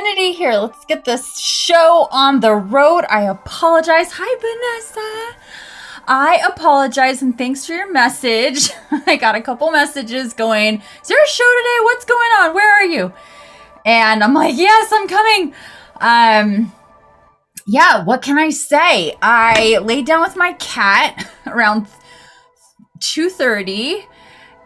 Infinity here. Let's get this show on the road. I apologize. Hi, Vanessa. I apologize and thanks for your message. I got a couple messages going, is there a show today? What's going on? Where are you? And I'm like, yes, I'm coming. Yeah, what can I say? I laid down with my cat around 2:30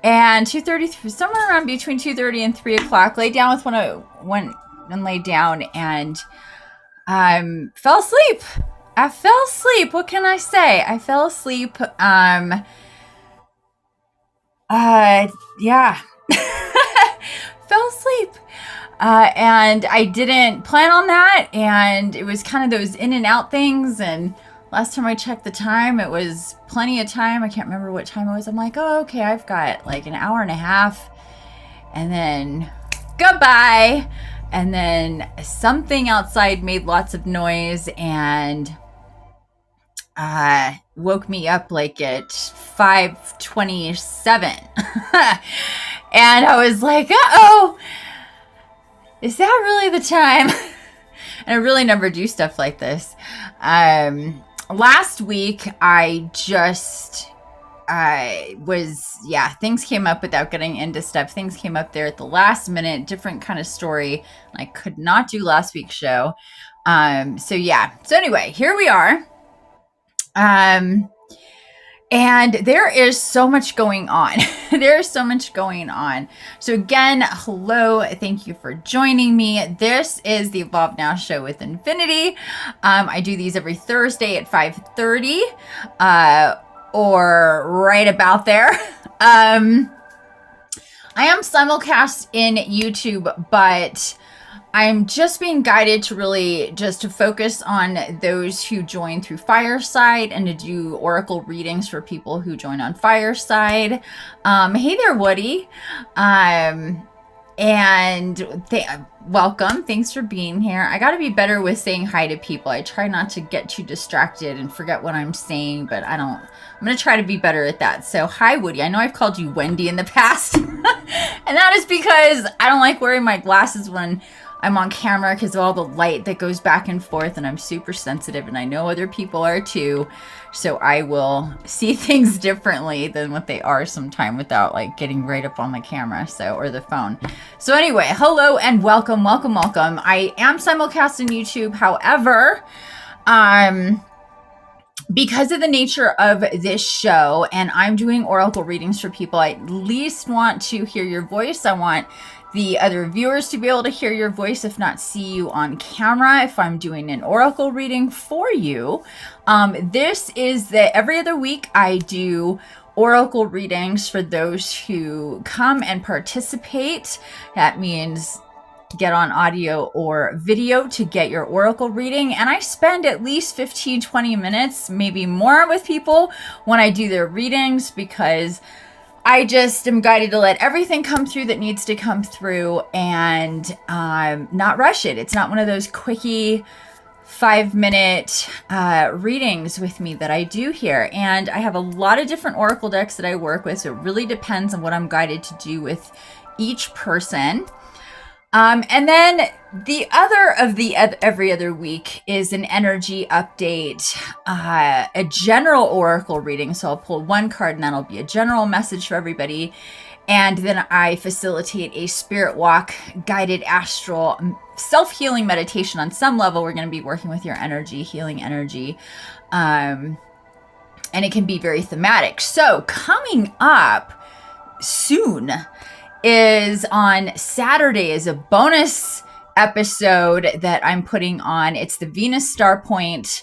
and 2:30, somewhere around between 2:30 and 3 o'clock. Laid down with when I went and laid down and fell asleep. I fell asleep. What can I say? I fell asleep. Yeah. Fell asleep. And I didn't plan on that. And it was kind of those in and out things. And last time I checked the time, it was plenty of time. I can't remember what time it was. I'm like, oh, okay, I've got like an hour and a half. And then goodbye. And then something outside made lots of noise and woke me up like at 5:27. And I was like, uh-oh, is that really the time? And I really never do stuff like this. Last week, things came up without getting into stuff. Things came up there at the last minute, different kind of story. I could not do last week's show. So anyway, here we are. And there is so much going on. There is so much going on. So again, hello. Thank you for joining me. This is the Evolve Now show with Infinity. I do these every Thursday at 5:30, or right about there. I am simulcast in YouTube, but I'm just being guided to really just to focus on those who join through Fireside and to do oracle readings for people who join on Fireside. Hey there, Woody. Welcome. Thanks for being here. I got to be better with saying hi to people. I try not to get too distracted and forget what I'm saying, but I'm going to try to be better at that. So hi, Woody. I know I've called you Wendy in the past, and that is because I don't like wearing my glasses when I'm on camera because of all the light that goes back and forth, and I'm super sensitive, and I know other people are too. So I will see things differently than what they are sometime without like getting right up on the camera, or the phone. So anyway, hello and welcome. I am simulcast on YouTube. However, because of the nature of this show, and I'm doing oracle readings for people, I at least want to hear your voice. I want the other viewers to be able to hear your voice, if not see you on camera, if I'm doing an oracle reading for you. This is every other week I do oracle readings for those who come and participate. That means get on audio or video to get your oracle reading. And I spend at least 15-20 minutes, maybe more, with people when I do their readings, because I just am guided to let everything come through that needs to come through and not rush it. It's not one of those quickie 5-minute readings with me that I do here. And I have a lot of different oracle decks that I work with, so it really depends on what I'm guided to do with each person. And then the other of the every other week is an energy update, a general oracle reading. So I'll pull one card and that'll be a general message for everybody. And then I facilitate a spirit walk, guided astral, self-healing meditation. On some level, we're going to be working with your energy, healing energy. And it can be very thematic. So coming up soon is on Saturday is a bonus episode that I'm putting on. It's the Venus Star Point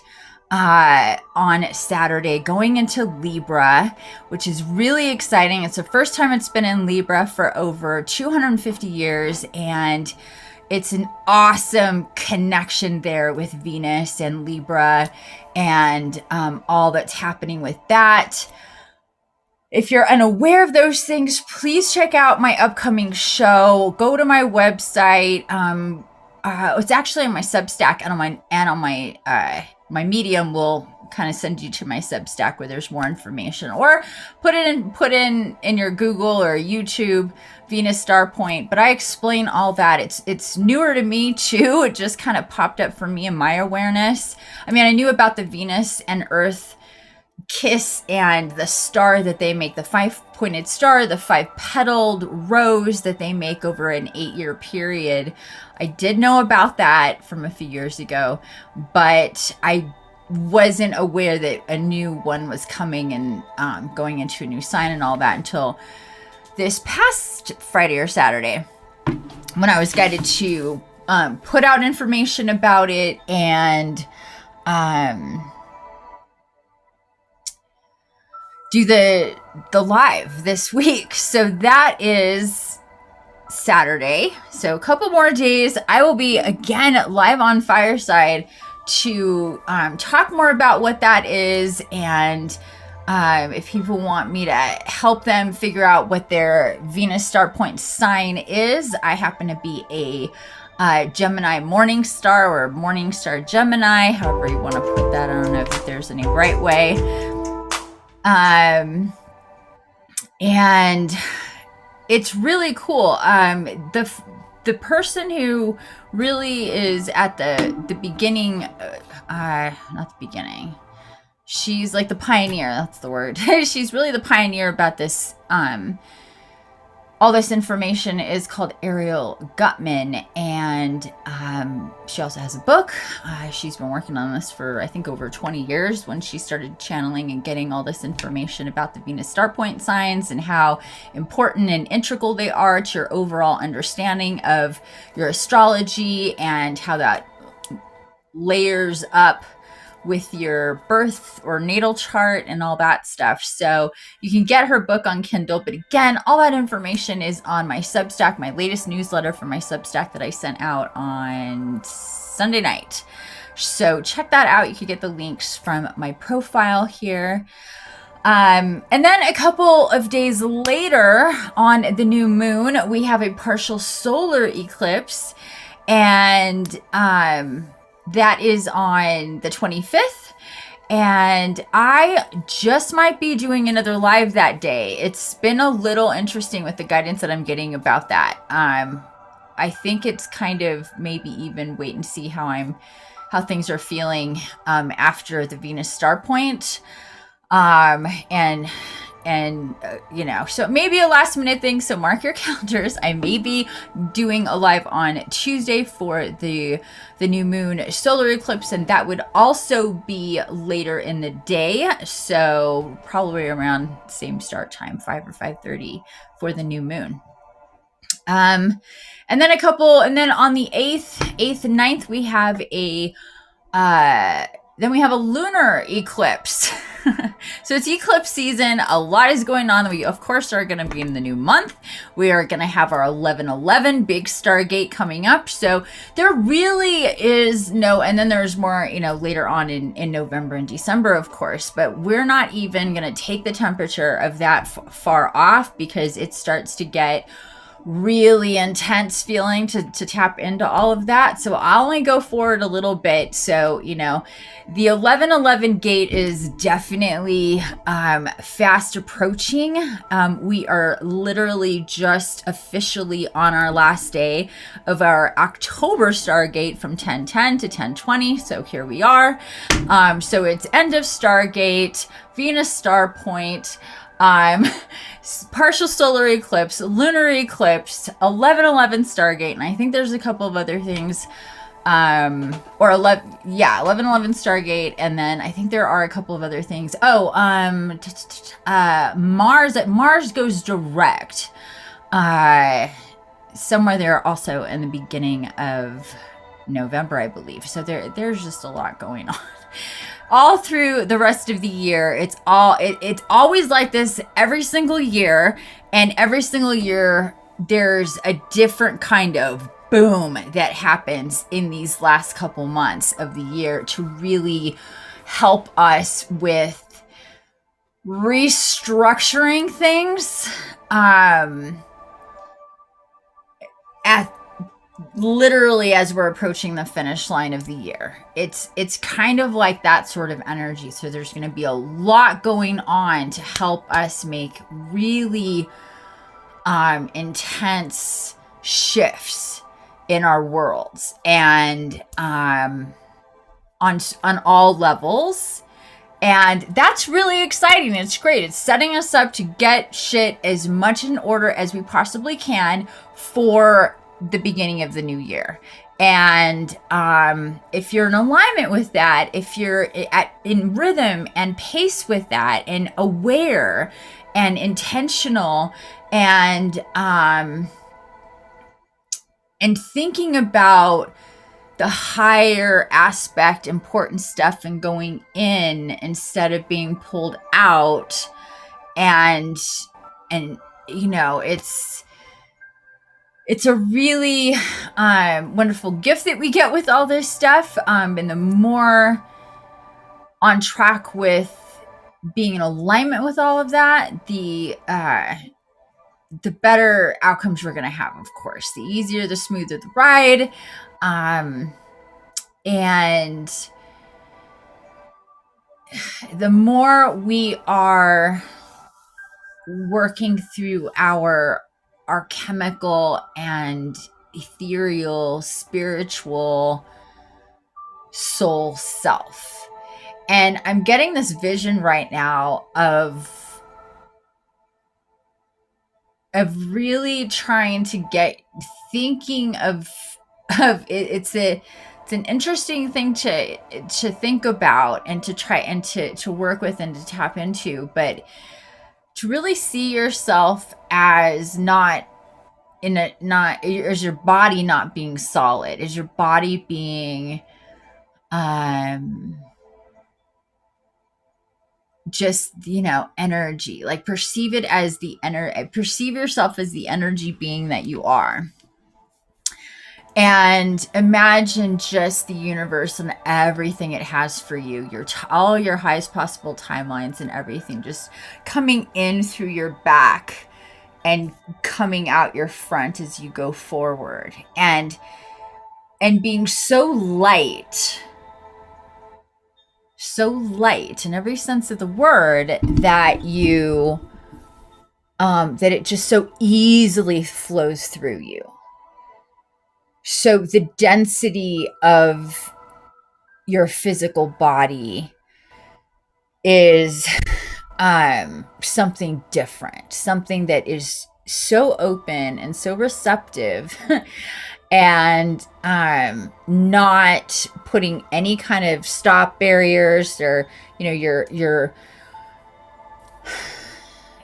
on Saturday, going into Libra, which is really exciting. It's the first time it's been in Libra for over 250 years, and it's an awesome connection there with Venus and Libra and all that's happening with that. If you're unaware of those things, please check out my upcoming show. Go to my website. It's actually on my Substack and on my my Medium will kind of send you to my Substack where there's more information, or put in your Google or YouTube Venus star point. But I explain all that. It's newer to me too. It just kind of popped up for me in my awareness. I mean, I knew about the Venus and Earth kiss and the star that they make, the 5-pointed star, the 5-petaled rose that they make over an 8-year period. I did know about that from a few years ago, but I wasn't aware that a new one was coming and going into a new sign and all that until this past Friday or Saturday, when I was guided to put out information about it and do the live this week. So that is Saturday. So a couple more days. I will be again live on Fireside to talk more about what that is, and if people want me to help them figure out what their Venus star point sign is. I happen to be a Gemini morning star, or morning star Gemini, however you want to put that. I don't know if there's any right way. And it's really cool. The person who really is at the beginning, not the beginning, she's like the pioneer, that's the word. She's really the pioneer about this, all this information, is called Ariel Gutman, and she also has a book. She's been working on this for, I think, over 20 years when she started channeling and getting all this information about the Venus star point signs and how important and integral they are to your overall understanding of your astrology, and how that layers up with your birth or natal chart and all that stuff. So you can get her book on Kindle. But again, all that information is on my Substack, my latest newsletter from my Substack that I sent out on Sunday night. So check that out. You can get the links from my profile here. And then a couple of days later, on the new moon, we have a partial solar eclipse. And that is on the 25th, and I just might be doing another live that day. It's been a little interesting with the guidance that I'm getting about that. I think it's kind of maybe even wait and see how things are feeling after the Venus star point. You know, so it may be a last minute thing, so mark your calendars. I may be doing a live on Tuesday for the new moon solar eclipse, and that would also be later in the day, so probably around same start time, 5 or 5:30 for the new moon. And then on the 8th and 9th, we have a lunar eclipse. So it's eclipse season. A lot is going on. We, of course, are going to be in the new month. We are going to have our 11/11 big Stargate coming up. So there really is and then there's more, later on in November and December, of course. But we're not even going to take the temperature of that far off, because it starts to get really intense feeling to tap into all of that. So I'll only go forward a little bit. So, the 11/11 gate is definitely fast approaching. We are literally just officially on our last day of our October Stargate from 10:10 to 10:20. So here we are. So it's end of Stargate, Venus star point, partial solar eclipse, lunar eclipse, 11/11 Stargate, and I think there's a couple of other things, 11/11 Stargate, and then I think there are a couple of other things. Mars goes direct, somewhere there also in the beginning of November, I believe. So there's just a lot going on. All through the rest of the year, it's always like this every single year, and every single year there's a different kind of boom that happens in these last couple months of the year to really help us with restructuring things literally as we're approaching the finish line of the year. It's kind of like that sort of energy. So there's going to be a lot going on to help us make really intense shifts in our worlds, and on all levels. And that's really exciting. It's great. It's setting us up to get shit as much in order as we possibly can for the beginning of the new year. And if you're in alignment with that, if you're in rhythm and pace with that, and aware and intentional, and thinking about the higher aspect, important stuff, and going in instead of being pulled out, and it's a really wonderful gift that we get with all this stuff, and the more on track with being in alignment with all of that, the better outcomes we're going to have. Of course, the easier, the smoother the ride. And the more we are working through our chemical and ethereal, spiritual soul self. And I'm getting this vision right now of really trying to get thinking of it's an interesting thing to think about, and to try and to work with, and to tap into, but to really see yourself as not as your body not being solid, as your body being just energy. Like, perceive it as perceive yourself as the energy being that you are. And imagine just the universe and everything it has for you, all your highest possible timelines and everything just coming in through your back and coming out your front as you go forward, and being so light in every sense of the word, that you that it just so easily flows through you. So the density of your physical body is something different, something that is so open and so receptive, and not putting any kind of stop barriers, or you're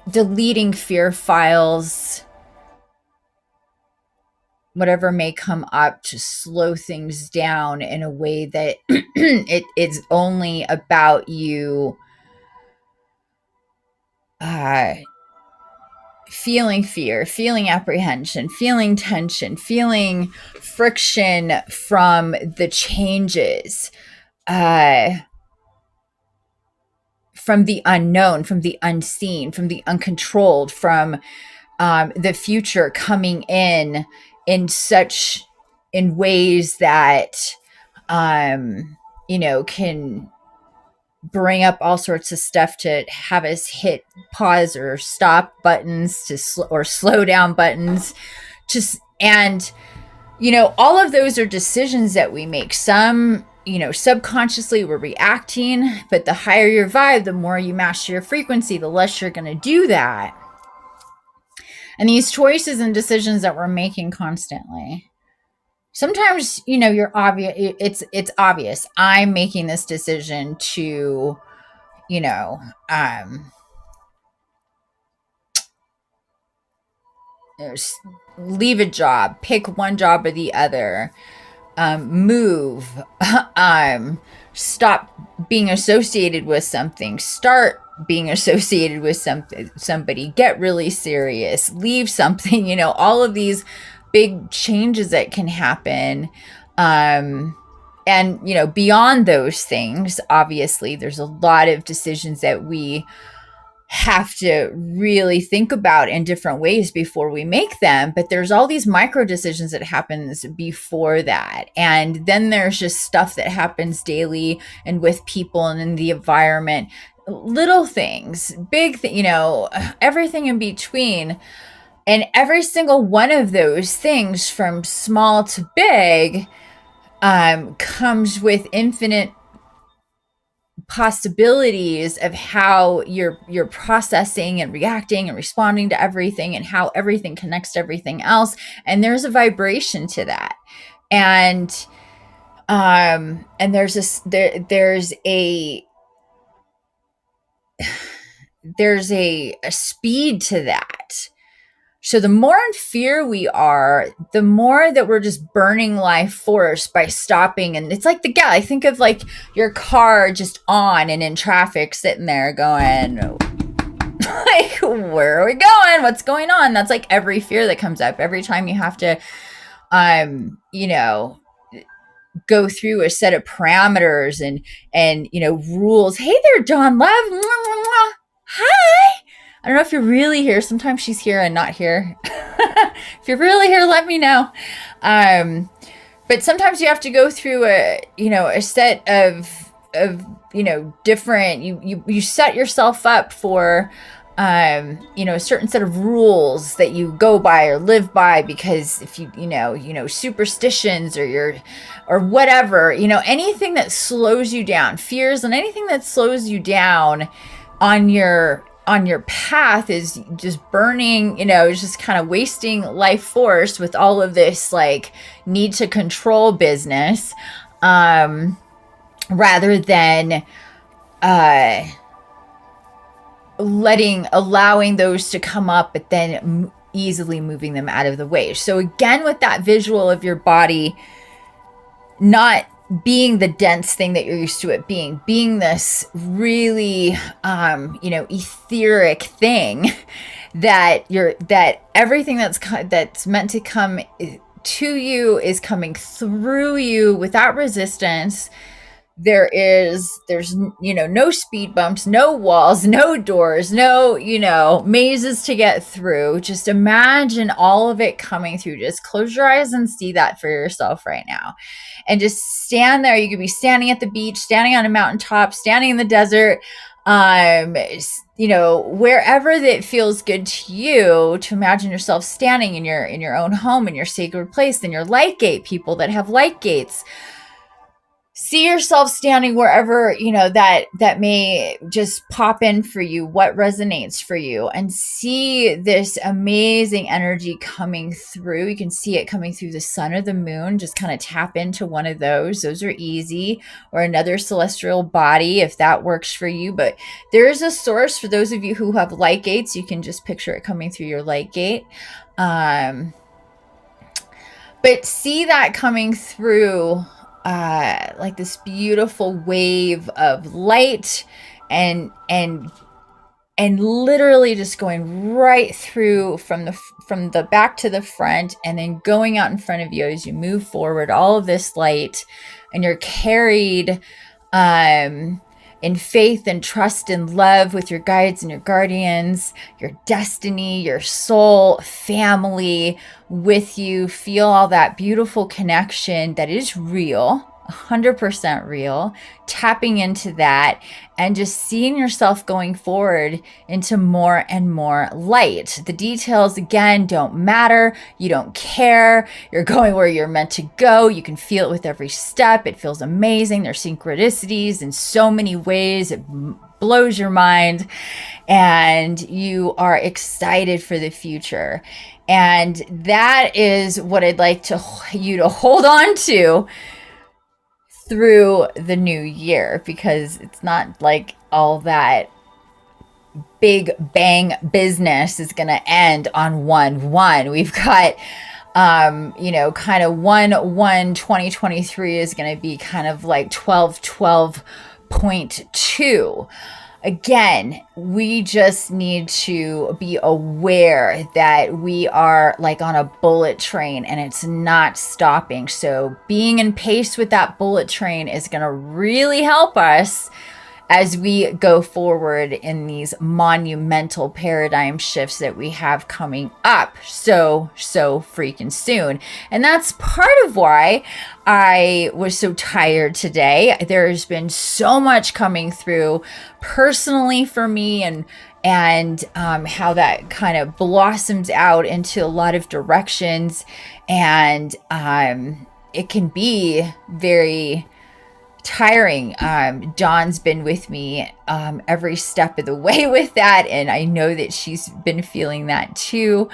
deleting fear files, whatever may come up, to slow things down in a way that it's only about you feeling fear, feeling apprehension, feeling tension, feeling friction from the changes, from the unknown, from the unseen, from the uncontrolled, from the future coming in ways that can bring up all sorts of stuff to have us hit pause or stop buttons, or slow down buttons, and all of those are decisions that we make. Some subconsciously we're reacting, but the higher your vibe, the more you master your frequency, the less you're going to do that. And these choices and decisions that we're making constantly, sometimes you're obvious, it's obvious, I'm making this decision to leave a job, pick one job or the other, move, stop being associated with something, start being associated with somebody, get really serious, leave something, all of these big changes that can happen. And beyond those things, obviously there's a lot of decisions that we have to really think about in different ways before we make them. But there's all these micro decisions that happens before that. And then there's just stuff that happens daily and with people and in the environment, little things, everything in between. And every single one of those things, from small to big, comes with infinite possibilities of how you're processing and reacting and responding to everything, and how everything connects to everything else. And there's a vibration to that. And there's a speed to that. So the more in fear we are, the more that we're just burning life force by stopping. And it's like I think of like your car just on and in traffic, sitting there going, like, where are we going? What's going on? That's like every fear that comes up every time you have to, go through a set of parameters and rules. Hey there, Dawn Love. Hi. I don't know if you're really here. Sometimes she's here and not here. If you're really here, let me know. But sometimes you have to go through a set of different, you set yourself up for, a certain set of rules that you go by or live by, because if superstitions or whatever, anything that slows you down, fears and anything that slows you down on your path is just burning, it's just kind of wasting life force with all of this like need to control business, rather than allowing those to come up, but then easily moving them out of the way. So again, with that visual of your body not being the dense thing that you're used to it being this really, etheric thing that everything that's meant to come to you is coming through you without resistance. There's no speed bumps, no walls, no doors, no mazes to get through. Just imagine all of it coming through. Just close your eyes and see that for yourself right now, and just stand there. You could be standing at the beach, standing on a mountaintop, standing in the desert, wherever that feels good to you, to imagine yourself standing in your own home, in your sacred place, in your light gate. People that have light gates, see yourself standing wherever that may just pop in for you, what resonates for you, and see this amazing energy coming through. You can see it coming through the sun or the moon. Just kind of tap into one of those are easy, or another celestial body if that works for you. But there is a source. For those of you who have light gates, you can just picture it coming through your light gate, but see that coming through like this beautiful wave of light, and literally just going right through from the back to the front, and then going out in front of you as you move forward, all of this light, and you're carried in faith and trust and love with your guides and your guardians, your destiny, your soul, family with you. Feel all that beautiful connection that is real, 100% real, tapping into that, and just seeing yourself going forward into more and more light. The details, again, don't matter. You don't care. You're going where you're meant to go. You can feel it with every step. It feels amazing. There's synchronicities in so many ways. It blows your mind, and you are excited for the future. And that is what I'd like you to hold on to through the new year, because it's not like all that big bang business is going to end on 1/1. We've got, kind of 1/1/2023 is going to be kind of like 12/12.2. Again, we just need to be aware that we are like on a bullet train and it's not stopping. So being in pace with that bullet train is going to really help us as we go forward in these monumental paradigm shifts that we have coming up so freaking soon. And that's part of why I was so tired today. There's been so much coming through personally for me, and how that kind of blossoms out into a lot of directions, and it can be very tiring. Dawn's been with me every step of the way with that, and I know that she's been feeling that too.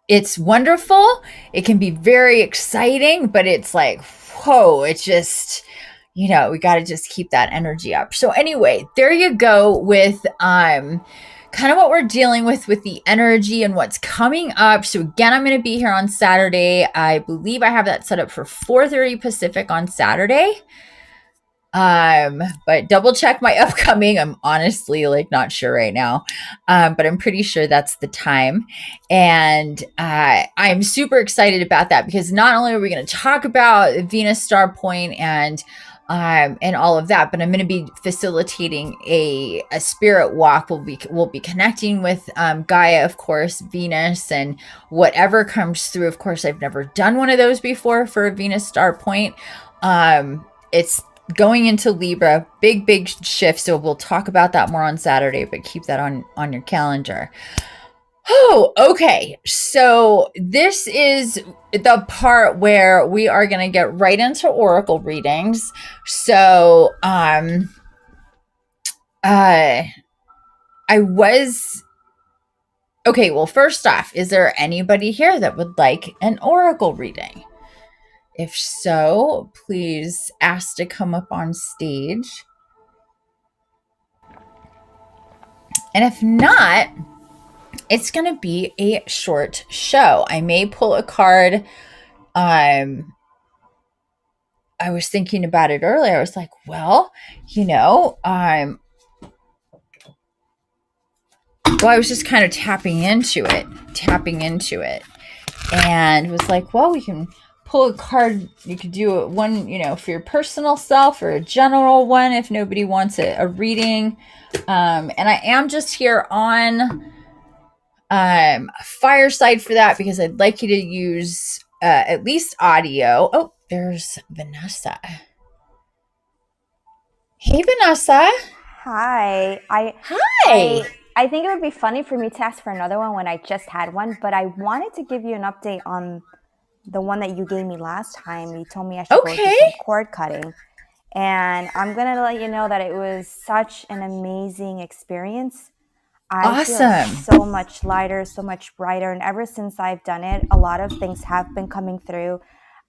It's wonderful. It can be very exciting, but it's like, whoa, it's just, we got to just keep that energy up. So anyway, there you go with kind of what we're dealing with the energy and what's coming up. So again, I'm going to be here on Saturday. I believe I have that set up for 4:30 Pacific on Saturday. But double check my upcoming. I'm honestly like not sure right now. But I'm pretty sure that's the time. And I'm super excited about that, because not only are we going to talk about Venus star point and all of that, but I'm going to be facilitating a spirit walk. We'll be connecting with Gaia, of course, Venus, and whatever comes through. Of course, I've never done one of those before for a Venus star point. It's going into Libra, big shift. So we'll talk about that more on Saturday, but keep that on your calendar. Oh, okay. So this is the part where we are going to get right into oracle readings. So, I was, okay. Well, first off, is there anybody here that would like an oracle reading? If so, please ask to come up on stage. And if not, it's going to be a short show. I may pull a card. I was thinking about it earlier. I was like, well, I was just kind of tapping into it, and was like, well, we can pull a card. You could do one, for your personal self, or a general one if nobody wants a reading. And I am just here on Fireside for that, because I'd like you to use at least audio. Oh, there's Vanessa. Hey, Vanessa. Hi. Hi. I think it would be funny for me to ask for another one when I just had one, but I wanted to give you an update on the one that you gave me last time. You told me I should go do some cord cutting. And I'm going to let you know that it was such an amazing experience. I feel so much lighter, so much brighter. And ever since I've done it, a lot of things have been coming through.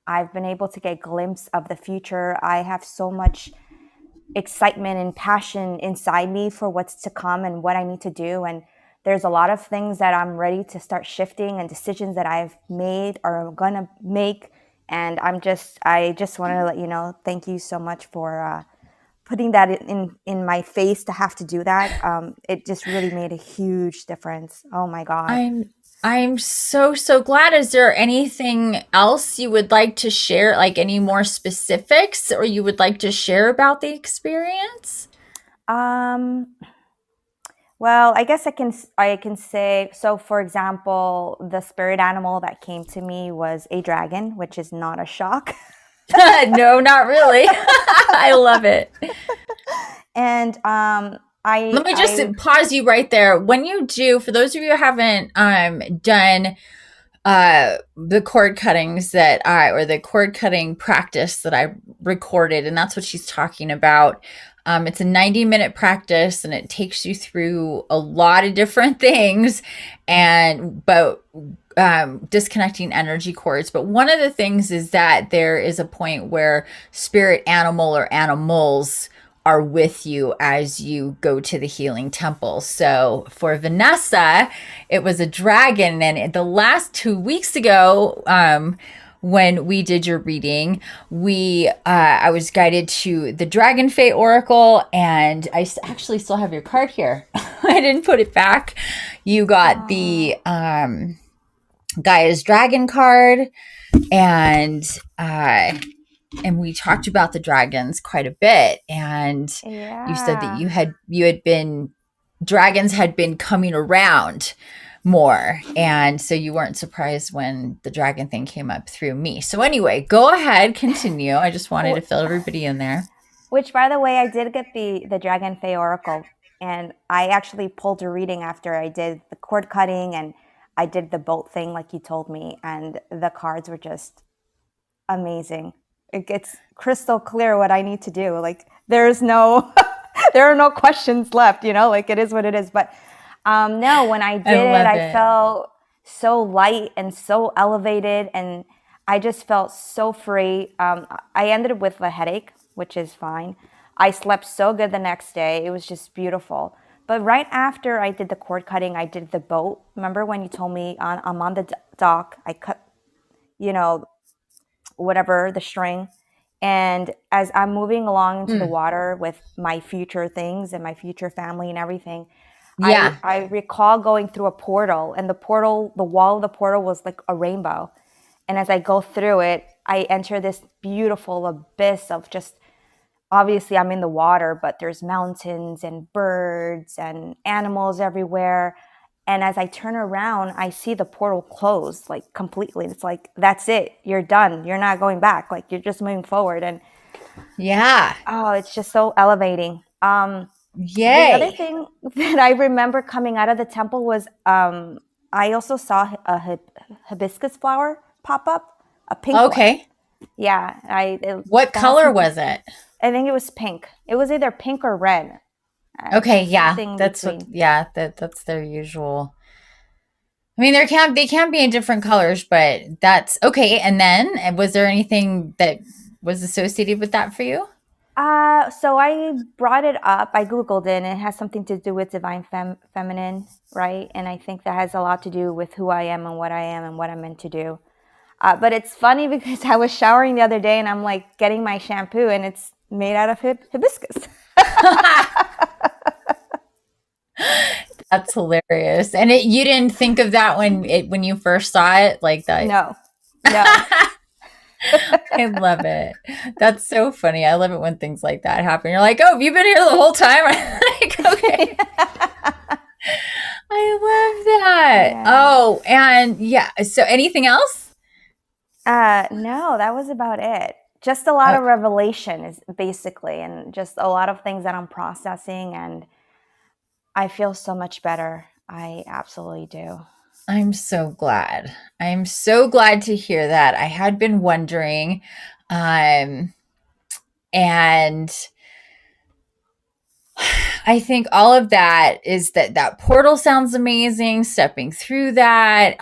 I've been able to get a glimpse of the future. I have so much excitement and passion inside me for what's to come and what I need to do. And there's a lot of things that I'm ready to start shifting, and decisions that I've made or I'm going to make. And I just wanted to let you know, thank you so much for putting that in my face to have to do that. It just really made a huge difference. Oh my God. I'm so glad. Is there anything else you would like to share, like any more specifics, or you would like to share about the experience? Well, I guess I can say, so for example, the spirit animal that came to me was a dragon, which is not a shock. No, not really. I love it. And let me just pause you right there. When you do, for those of you who haven't done the cord cuttings or the cord cutting practice that I recorded, and that's what she's talking about. It's a 90-minute practice, and it takes you through a lot of different things, but disconnecting energy cords. But one of the things is that there is a point where spirit animal or animals are with you as you go to the healing temple. So for Vanessa, it was a dragon. And the last 2 weeks ago, when we did your reading, I was guided to the Dragon Fate Oracle, and I actually still have your card here. I didn't put it back. You got the Gaia's Dragon card, and and we talked about the dragons quite a bit. And you said that Yeah. you had been dragons had been coming around more, and so you weren't surprised when the dragon thing came up through me. So anyway, go ahead, continue. I just wanted to fill everybody in there. Which, by the way, I did get the Dragon Fey Oracle, and I actually pulled a reading after I did the cord cutting and I did the boat thing like you told me, and the cards were just amazing. It gets crystal clear what I need to do. Like there's no, there are no questions left. Like it is what it is. But no, when I I did it, love I it. felt so light and so elevated, and I just felt so free. I ended with a headache, which is fine. I slept so good the next day. It was just beautiful. But right after I did the cord cutting, I did the boat. Remember when you told me I'm on the dock? I cut, you know, whatever the string. And as I'm moving along into the Mm, water with my future things and my future family and everything, I yeah. I recall going through a portal, and the wall of the portal was like a rainbow. And as I go through it, I enter this beautiful abyss of just, obviously I'm in the water, but there's mountains and birds and animals everywhere. And as I turn around, I see the portal close like completely. It's like, that's it. You're done. You're not going back. Like you're just moving forward. And Yeah. oh, it's just so elevating. The other Yay. thing that I remember coming out of the temple was I also saw a hibiscus flower pop up, a pink one. Okay. Yeah, What that has color something. was it? I think it was pink. It was either pink or red, Okay, yeah. something in That's what between. yeah, that's their usual. I mean, they can be in different colors, but that's okay. And then, was there anything that was associated with that for you? So I brought it up. I Googled it, and it has something to do with divine feminine, right? And I think that has a lot to do with who I am and what I am and what I'm meant to do. But it's funny because I was showering the other day and I'm like getting my shampoo and it's made out of hibiscus. That's hilarious. And you didn't think of that when you first saw it like that. No, no. I love it. That's so funny. I love it when things like that happen. You're like, "Oh, have you been here the whole time?" I'm like, "Okay." I love that. Yeah. Oh, and yeah. So anything else? No, that was about it. Just a lot Oh, of revelation is basically, and just a lot of things that I'm processing, and I feel so much better. I absolutely do. I'm so glad. I'm so glad to hear that. I had been wondering, um, and I think all of that is that portal sounds amazing. Stepping through that,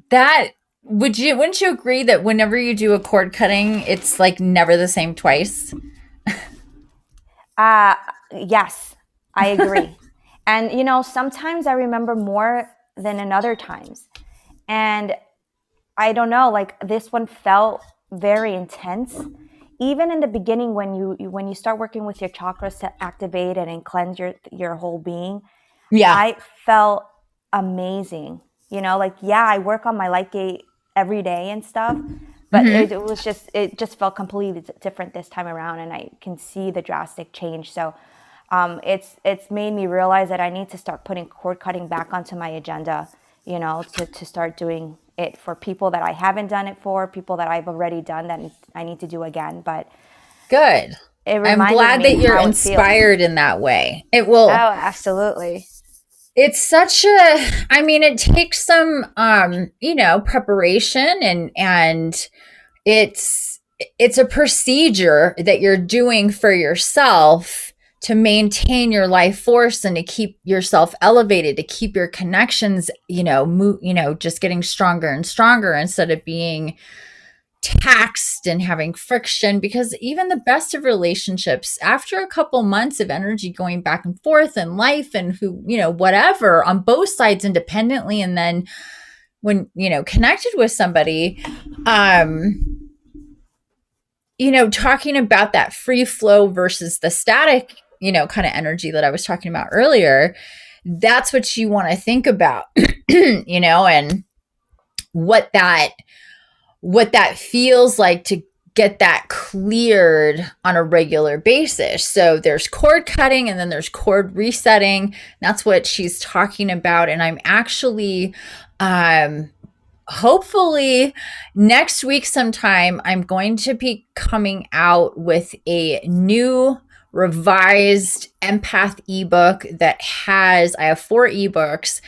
that wouldn't you agree that whenever you do a cord cutting, it's like never the same twice? Uh, yes, I agree. And sometimes I remember more than in other times. And I don't know, like this one felt very intense. Even in the beginning, when you start working with your chakras to activate and cleanse your whole being, Yeah. I felt amazing. Like yeah, I work on my light gate every day and stuff, but Mm-hmm. it just felt completely different this time around, and I can see the drastic change. So it's made me realize that I need to start putting cord cutting back onto my agenda. To start doing it for people that I haven't done it for, people that I've already done that I need to do again. But Good. it I'm reminded glad me that you're how it feels. inspired in that way. Oh, absolutely. It's such a, I mean, it takes some, preparation, and it's a procedure that you're doing for yourself to maintain your life force and to keep yourself elevated, to keep your connections, just getting stronger and stronger instead of being taxed and having friction. Because even the best of relationships, after a couple months of energy going back and forth in life and whatever on both sides independently, and then when connected with somebody, um talking about that free flow versus the static, kind of energy that I was talking about earlier, that's what you want to think about, and what that what that feels like to get that cleared on a regular basis. So there's cord cutting and then there's cord resetting. That's what she's talking about. And I'm actually, hopefully next week sometime, I'm going to be coming out with a new revised empath ebook that has, I have 4 ebooks.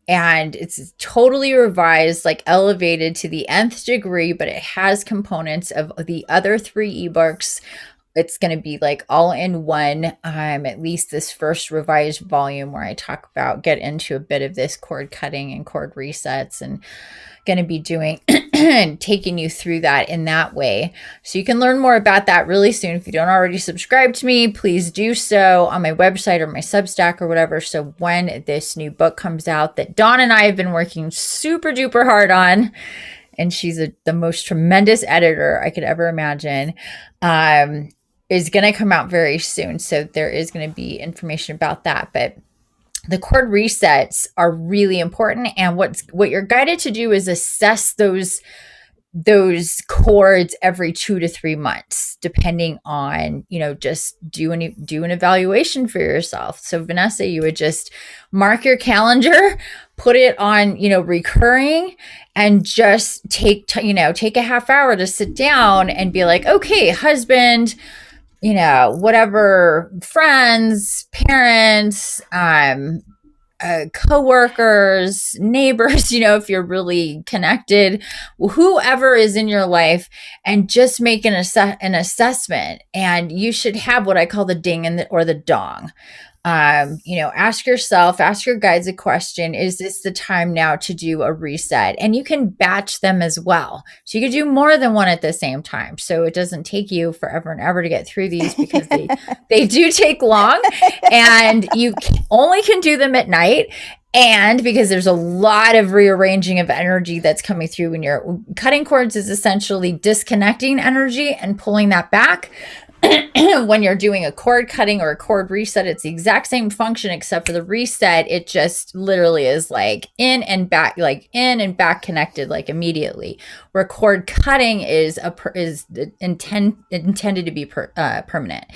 And it's totally revised, like elevated to the nth degree, but it has components of the other 3 ebooks. It's going to be like all in one, at least this first revised volume where I talk about, get into a bit of this cord cutting and cord resets, and going to be doing taking you through that in that way. So you can learn more about that really soon. If you don't already subscribe to me, please do so on my website or my Substack or whatever. So when this new book comes out that Dawn and I have been working super duper hard on, and she's the most tremendous editor I could ever imagine, is going to come out very soon. So there is going to be information about that. But the cord resets are really important, and what you're guided to do is assess those cords every 2 to 3 months, depending on, just do an evaluation for yourself. So Vanessa, you would just mark your calendar, put it on, recurring, and just take a half hour to sit down and be like, okay, husband, whatever, friends, parents, coworkers, neighbors, if you're really connected, whoever is in your life, and just make an assessment. And you should have what I call the ding or the dong. Ask your guides a question. Is this the time now to do a reset? And you can batch them as well. So you can do more than one at the same time. So it doesn't take you forever and ever to get through these, because they do take long, and you only can do them at night. And because there's a lot of rearranging of energy that's coming through when you're cutting cords, is essentially disconnecting energy and pulling that back. When you're doing a cord cutting or a cord reset, it's the exact same function, except for the reset, it just literally is like in and back connected, like immediately. Where cord cutting is intended to be permanent.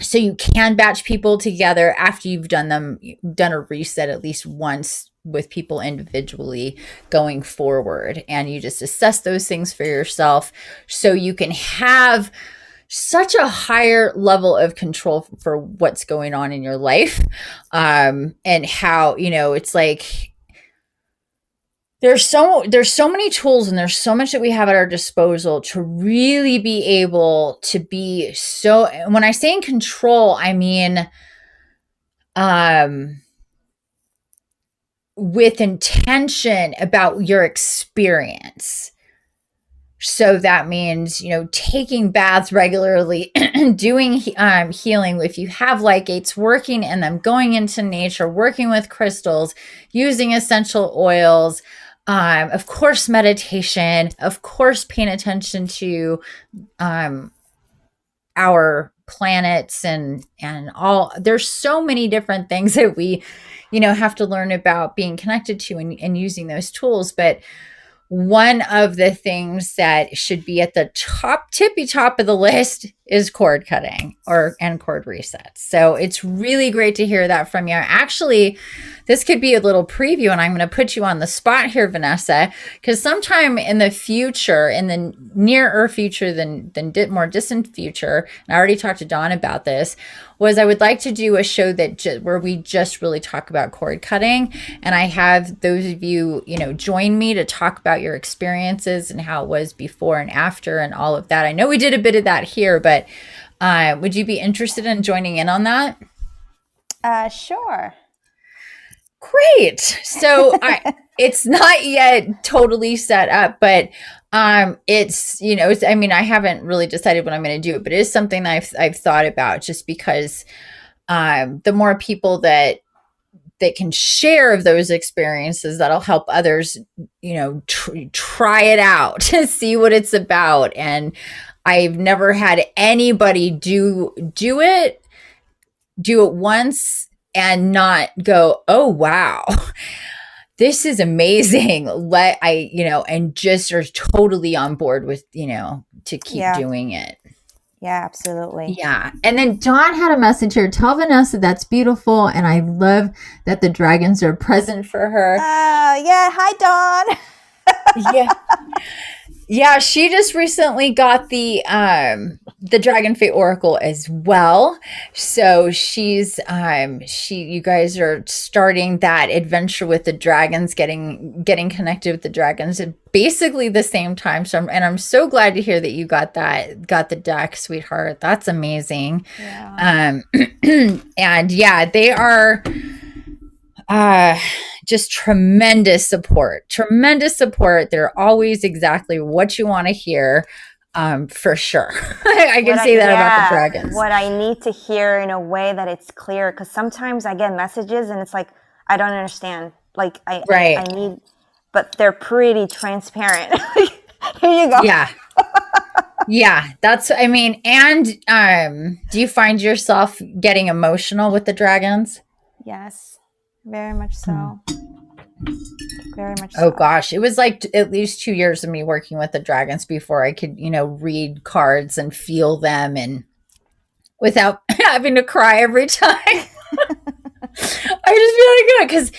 So you can batch people together after you've done a reset at least once with people individually going forward. And you just assess those things for yourself, so you can have such a higher level of control for what's going on in your life. And how, it's like, there's so many tools, and there's so much that we have at our disposal to really be able to be so, when I say in control, I mean, with intention about your experience. So that means, taking baths regularly, doing healing. If you have light gates, working in them, going into nature, working with crystals, using essential oils, of course, meditation, of course, paying attention to our planets and all. There's so many different things that we, have to learn about being connected to and using those tools. But one of the things that should be at the tippy top of the list is cord cutting and cord resets. So it's really great to hear that from you. Actually, this could be a little preview, and I'm going to put you on the spot here, Vanessa, because sometime in the future, in the nearer future than more distant future, and I already talked to Dawn about this, was I would like to do a show where we just really talk about cord cutting. And I have those of you, join me to talk about your experiences and how it was before and after and all of that. I know we did a bit of that here, but would you be interested in joining in on that? Sure. Great. So it's not yet totally set up, but it's, I haven't really decided when I'm going to do it, but it is something that I've thought about, just because the more people that can share of those experiences, that'll help others, try it out to see what it's about. And I've never had anybody do it once and not go, oh, wow. this is amazing. And just are totally on board with, to keep Yeah. doing it. Yeah, absolutely. Yeah. And then Dawn had a message here. Tell Vanessa that's beautiful. And I love that the dragons are present for her. Yeah. Hi, Dawn. Yeah. Yeah, she just recently got the Dragon Fate Oracle as well. So you guys are starting that adventure with the dragons, getting connected with the dragons at basically the same time. So I'm so glad to hear that you got the deck, sweetheart. That's amazing. Yeah. Um and yeah, they are uh just tremendous support. Tremendous support. They're always exactly what you want to hear. For sure. I can say that about the dragons. What I need to hear in a way that it's clear, because sometimes I get messages and it's like I don't understand. Like I Right. need, but they're pretty transparent. Here you go. Yeah. Yeah, and do you find yourself getting emotional with the dragons? Yes, very much so. Very much Oh so. gosh, it was like at least 2 years of me working with the dragons before I could, read cards and feel them and without having to cry every time. I just feel like good because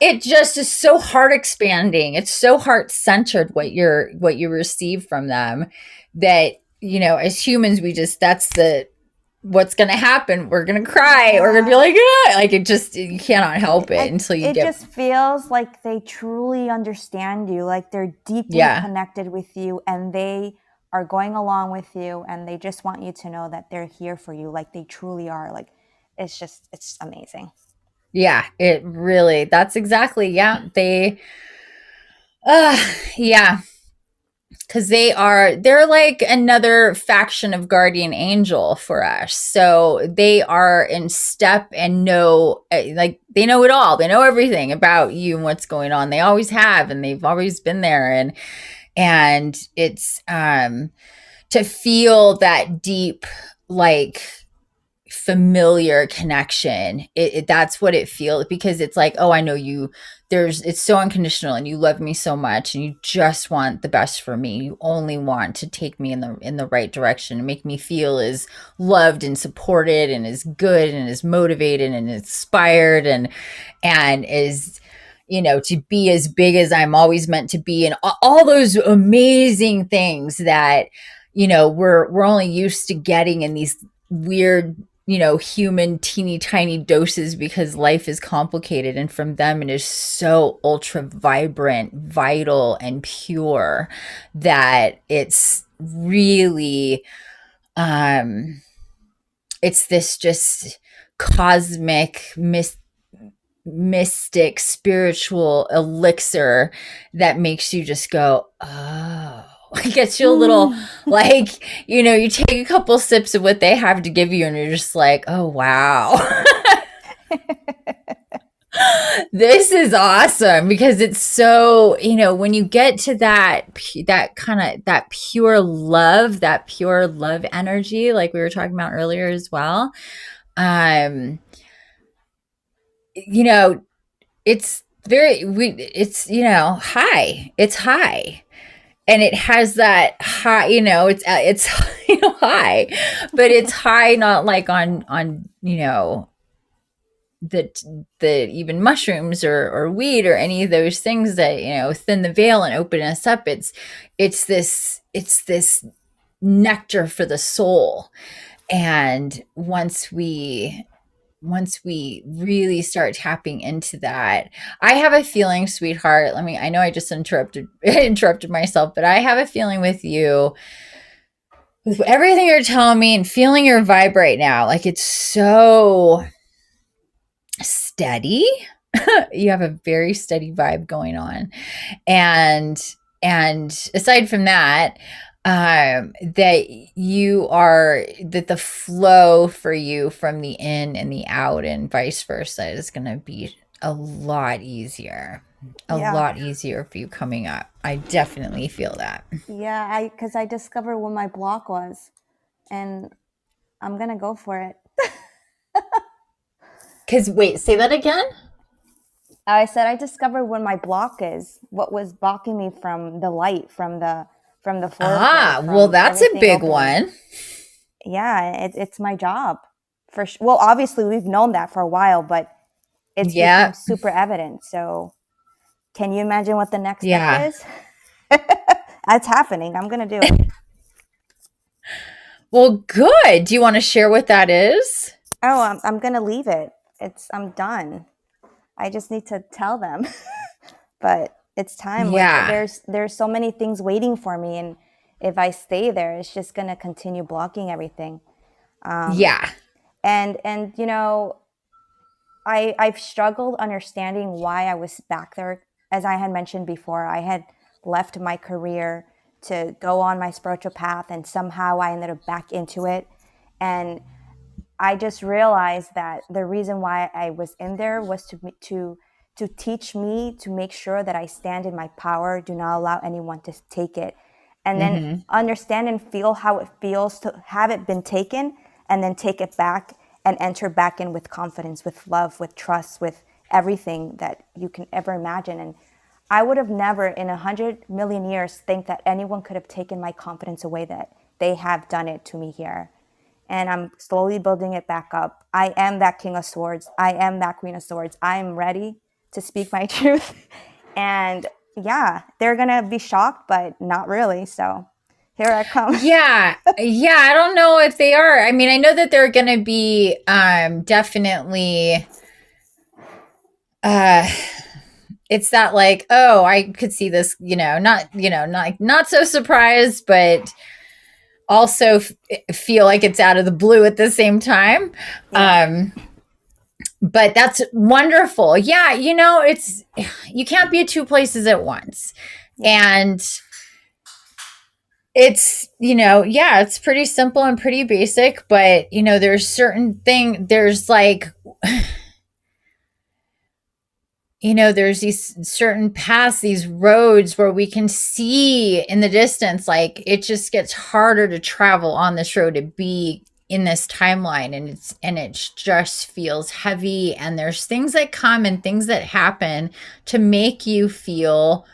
it just is so heart expanding. It's so heart centered what you receive from them that, as humans, that's what's going to happen. We're going to cry. We're going to be like, ah! Like you cannot help it until you it get. just feels like they truly understand you, like they're deeply Yeah. connected with you, and they are going along with you, and they just want you to know that they're here for you, like they truly are. Like it's amazing. Yeah, it really, that's exactly, yeah. Yeah, because they're like another faction of guardian angel for us. So they are in step and know, like they know it all. They know everything about you and what's going on. They always have, and they've always been there. And it's, to feel that deep, like, familiar connection, that's what it feels, because it's like, oh, I know you. It's so unconditional, and you love me so much, and you just want the best for me. You only want to take me in the right direction and make me feel as loved and supported and as good and as motivated and inspired and as, to be as big as I'm always meant to be, and all those amazing things that, we're only used to getting in these weird, human teeny tiny doses, because life is complicated, and from them it is so ultra vibrant, vital, and pure that it's really, it's this just cosmic mystic spiritual elixir that makes you just go, oh. It gets you a little, like, you take a couple sips of what they have to give you, and you're just like, oh wow. This is awesome, because it's so, when you get to that kind of that pure love energy, like we were talking about earlier as well. um you know it's high. It's high, and it has that high, it's high, but it's high, not like on the even mushrooms or weed or any of those things that, thin the veil and open us up. It's this nectar for the soul. And once we really start tapping into that, I have a feeling, sweetheart, I know I just interrupted myself, but I have a feeling with you, with everything you're telling me and feeling your vibe right now, like it's so steady. You have a very steady vibe going on. And aside from that, that the flow for you from the in and the out and vice versa is going to be a lot easier. A Yeah. lot easier for you coming up. I definitely feel that. Yeah, because I discovered what my block was, and I'm gonna go for it. Because, wait, say that again. I said I discovered where my block is. What was blocking me from the light, from the floor flow, Well, from that's a everything big opening. one. Yeah, it's my job. Well, obviously we've known that for a while, but it's become Yeah. super evident. So, can you imagine what the next step Yeah. is? That's happening. I'm gonna do it. Well, good. Do you want to share what that is? Oh, I'm gonna leave it. I'm done. I just need to tell them. But it's time. Like Yeah. there's so many things waiting for me, and if I stay there, it's just gonna continue blocking everything. Yeah. And I've struggled understanding why I was back there. As I had mentioned before, I had left my career to go on my spiritual path, and somehow I ended up back into it. And I just realized that the reason why I was in there was to teach me to make sure that I stand in my power, do not allow anyone to take it, and then Mm-hmm. understand and feel how it feels to have it been taken, and then take it back and enter back in with confidence, with love, with trust, with everything that you can ever imagine. And I would have never in 100 million years think that anyone could have taken my confidence away, that they have done it to me here. And I'm slowly building it back up. I am that King of Swords. I am that Queen of Swords. I am ready to speak my truth. And yeah, they're going to be shocked, but not really. So here I come. Yeah. Yeah. I don't know if they are. I mean, I know that they're going to be definitely uh it's that like, oh, I could see this, not so surprised, but also feel like it's out of the blue at the same time. Yeah. But that's wonderful. Yeah, it's you can't be at two places at once. Yeah. And it's, yeah, it's pretty simple and pretty basic, but there's like there's these certain paths, these roads where we can see in the distance, like it just gets harder to travel on this road, to be in this timeline, and it just feels heavy, and there's things that come and things that happen to make you feel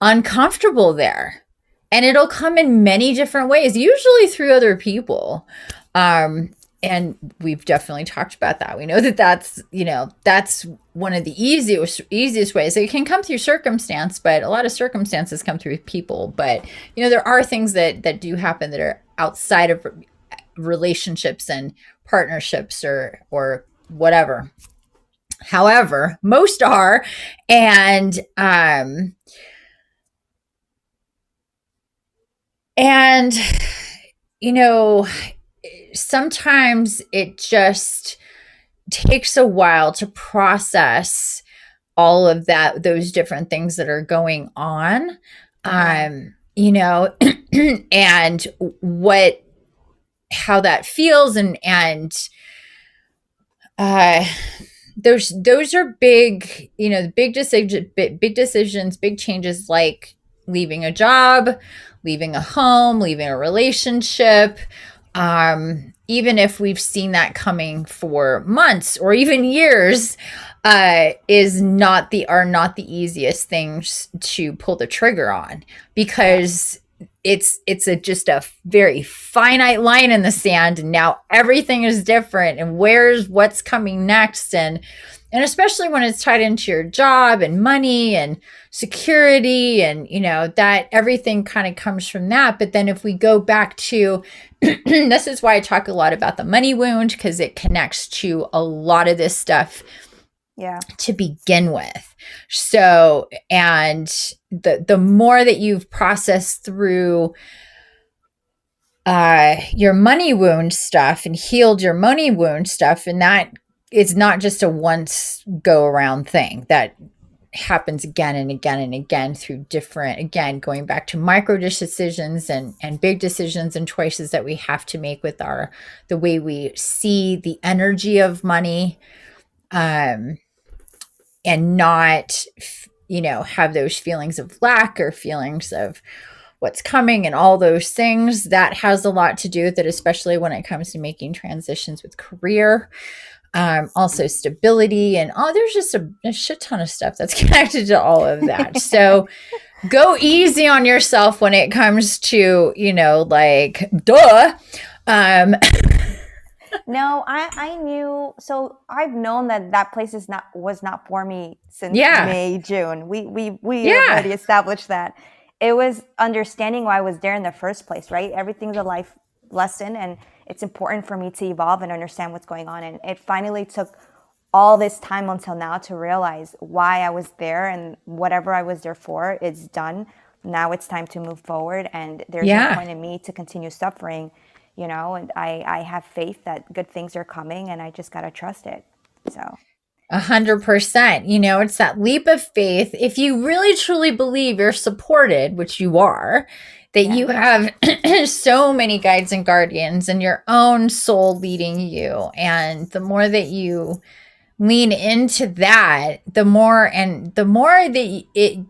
uncomfortable there. And it'll come in many different ways, usually through other people. And we've definitely talked about that. We know that that's one of the easiest ways. It can come through circumstance, but a lot of circumstances come through people. But there are things that do happen that are outside of relationships and partnerships or whatever. However, most are. And you know sometimes it just takes a while to process all of those different things that are going on. Yeah. And how that feels, and uh those are big, big decisions, big changes, like leaving a job, leaving a home, leaving a relationship. Even if we've seen that coming for months or even years, are not the easiest things to pull the trigger on, Yeah. because it's just a very finite line in the sand, and now everything is different, and what's coming next, and especially when it's tied into your job and money and security, and that everything kind of comes from that. But then if we go back to this is why I talk a lot about the money wound, because it connects to a lot of this stuff Yeah. to begin with. So, and the more that you've processed through your money wound stuff and healed your money wound stuff, and that it's not just a once go around thing, that happens again and again and again through different, again, going back to micro decisions and big decisions and choices that we have to make with the way we see the energy of money, um, and not, have those feelings of lack or feelings of what's coming and all those things. That has a lot to do with it, especially when it comes to making transitions with career. Also stability, and there's just a shit ton of stuff that's connected to all of that. So go easy on yourself when it comes to, like, duh. Um, No, I knew. So I've known that place was not for me since yeah, May, June. We yeah, already established that. It was understanding why I was there in the first place, right? Everything's a life lesson, and it's important for me to evolve and understand what's going on. And it finally took all this time until now to realize why I was there, and whatever I was there for, it's done. Now it's time to move forward, and there's no yeah. point in me to continue suffering, and I have faith that good things are coming, and I just got to trust it. So 100%. It's that leap of faith. If you really truly believe you're supported, which you are, that yeah. you have so many guides and guardians and your own soul leading you. And the more that you lean into that, the more that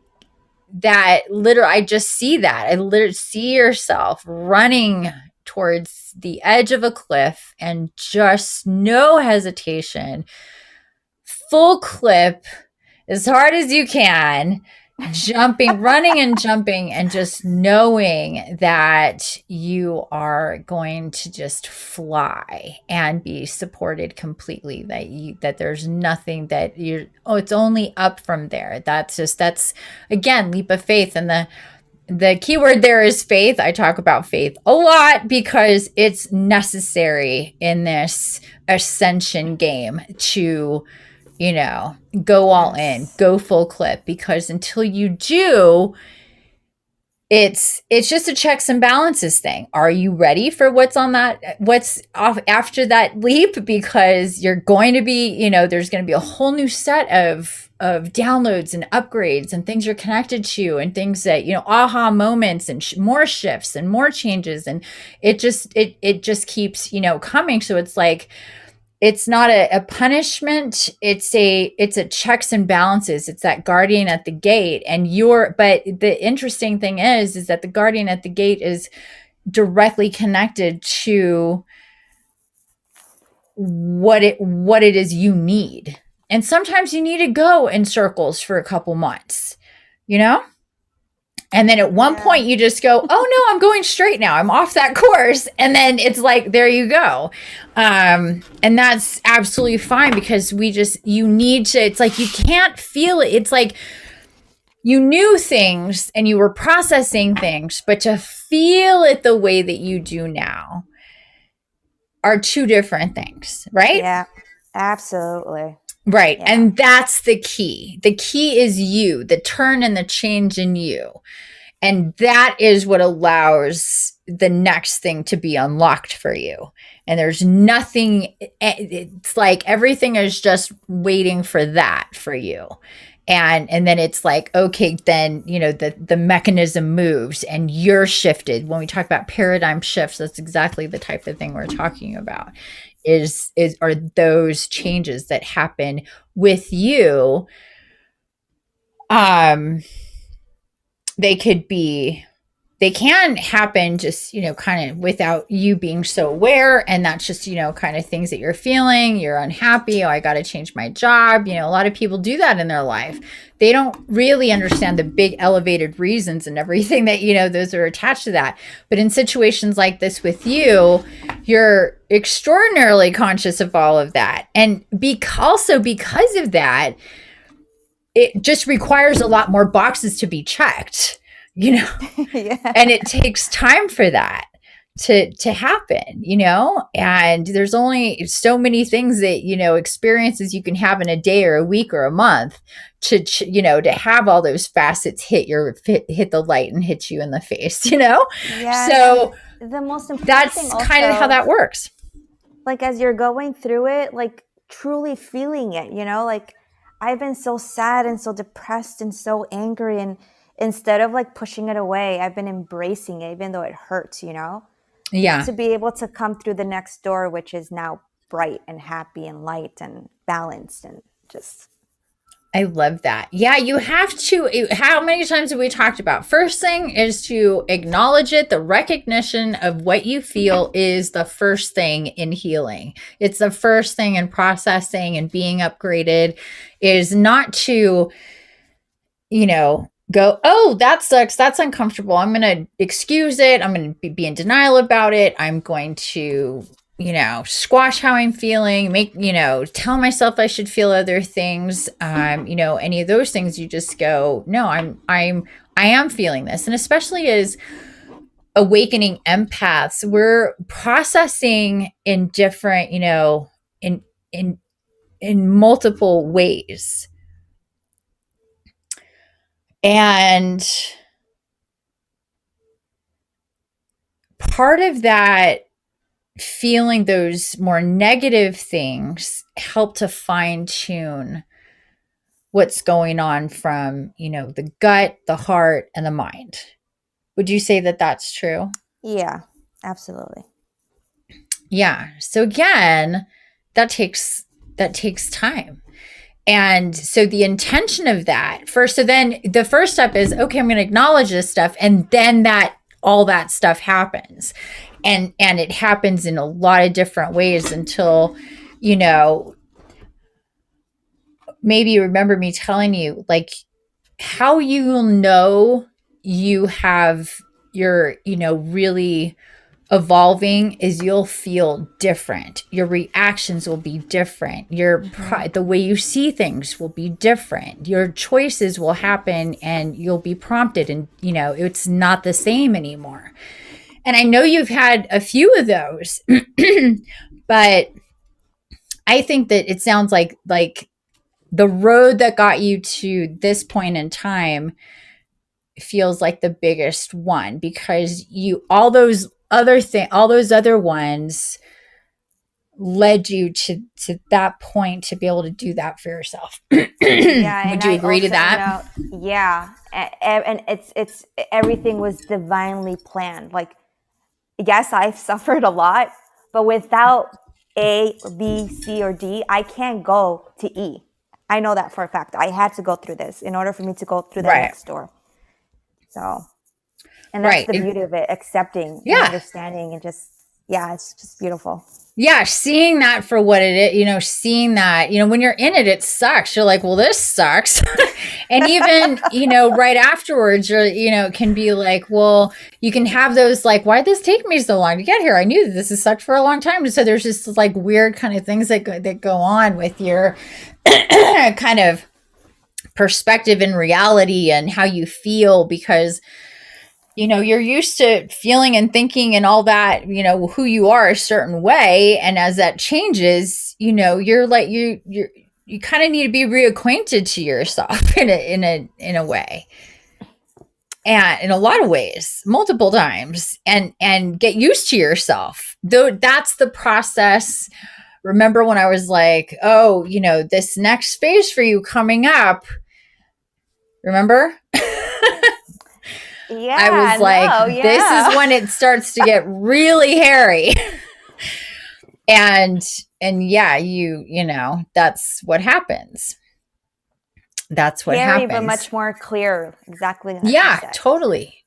literally, I just see that. I literally see yourself running towards the edge of a cliff and just no hesitation, full clip, as hard as you can, jumping, running and jumping, and just knowing that you are going to just fly and be supported completely, that there's nothing that it's only up from there. That's again, leap of faith. And the key word there is faith. I talk about faith a lot because it's necessary in this ascension game to, go all in, Yes. go full clip, because until you do, it's just a checks and balances thing. Are you ready for what's off after that leap? Because you're going to be, there's going to be a whole new set of downloads and upgrades and things you're connected to, and things that, aha moments, and more shifts and more changes, and it just keeps, coming. So it's like, it's not a punishment, it's a checks and balances. It's that guardian at the gate. But the interesting thing is that the guardian at the gate is directly connected to what it is you need. And sometimes you need to go in circles for a couple months, you know and then at one Yeah. point you just go, oh no, I'm going straight now, I'm off that course. And then it's like, there you go. And that's absolutely fine, because you need to, it's like, you can't feel it. It's like you knew things and you were processing things, but to feel it the way that you do now are two different things, right? Yeah. Absolutely. Right. Yeah. And that's the key. The key is you, the turn and the change in you. And that is what allows the next thing to be unlocked for you. And there's nothing, it's like everything is just waiting for that for you. And then it's like, okay, then, the mechanism moves and you're shifted. When we talk about paradigm shifts, that's exactly the type of thing we're talking about, are those changes that happen with you. Um, they can happen just, kind of without you being so aware. And that's just, kind of things that you're feeling. You're unhappy. Oh, I got to change my job. A lot of people do that in their life. They don't really understand the big elevated reasons and everything that, those are attached to that. But in situations like this with you, you're extraordinarily conscious of all of that. And also because of that, it just requires a lot more boxes to be checked, Yeah. and it takes time for that to happen, and there's only so many things that, experiences you can have in a day or a week or a month to have all those facets hit the light and hit you in the face, Yeah. so And the most important thing that's kind of how also, that works. like as you're going through it, like truly feeling it, like I've been so sad and so depressed and so angry, and instead of like pushing it away, I've been embracing it even though it hurts, Yeah. to be able to come through the next door, which is now bright and happy and light and balanced and just I love that. Yeah, you have to. How many times have we talked about? First thing is to acknowledge it. The recognition of what you feel is the first thing in healing. It's the first thing in processing and being upgraded, is not to, go, oh, that sucks. That's uncomfortable. I'm going to excuse it. I'm going to be in denial about it. I'm going to, squash how I'm feeling, tell myself I should feel other things. Any of those things, you just go, no, I am feeling this. And especially as awakening empaths, we're processing in different, in, in, in multiple ways. And part of that, feeling those more negative things, help to fine tune what's going on from, the gut, the heart, and the mind. Would you say that that's true? Yeah, absolutely. Yeah. So again, that takes time. And so the intention of that first, so then the first step is, okay, I'm going to acknowledge this stuff. And then all that stuff happens. And it happens in a lot of different ways until, maybe you remember me telling you, like, how you will know you have your, really evolving is you'll feel different. Your reactions will be different. The way you see things will be different. Your choices will happen and you'll be prompted, and it's not the same anymore. And I know you've had a few of those, but I think that it sounds like the road that got you to this point in time feels like the biggest one, because all those other ones led you to that point to be able to do that for yourself. Yeah, Would and you I agree to also, that? yeah, and it's everything was divinely planned. Like, yes, I've suffered a lot, but without A, B, C, or D, I can't go to E. I know that for a fact. I had to go through this in order for me to go through that Right. next door. So, and that's Right. the beauty of it, accepting and Yeah. understanding, and just, yeah, it's just beautiful. Yeah, seeing that for what it is, seeing that, when you're in it, it sucks. You're like, well, this sucks. And even, right afterwards, it can be like, well, you can have those, like, why did this take me so long to get here? I knew that this has sucked for a long time. So there's just like weird kind of things that go on with your kind of perspective and reality and how you feel, because you're used to feeling and thinking and all that, who you are a certain way. And as that changes, you're like, you kind of need to be reacquainted to yourself in a way, and in a lot of ways, multiple times, and get used to yourself. Though that's the process. Remember when I was like, oh, this next phase for you coming up, remember? I Yeah, was like, no, this yeah. is when it starts to get really hairy. and yeah, that's what happens. That's what Hairy, but happens. much more clear. Exactly like you Yeah, said. totally.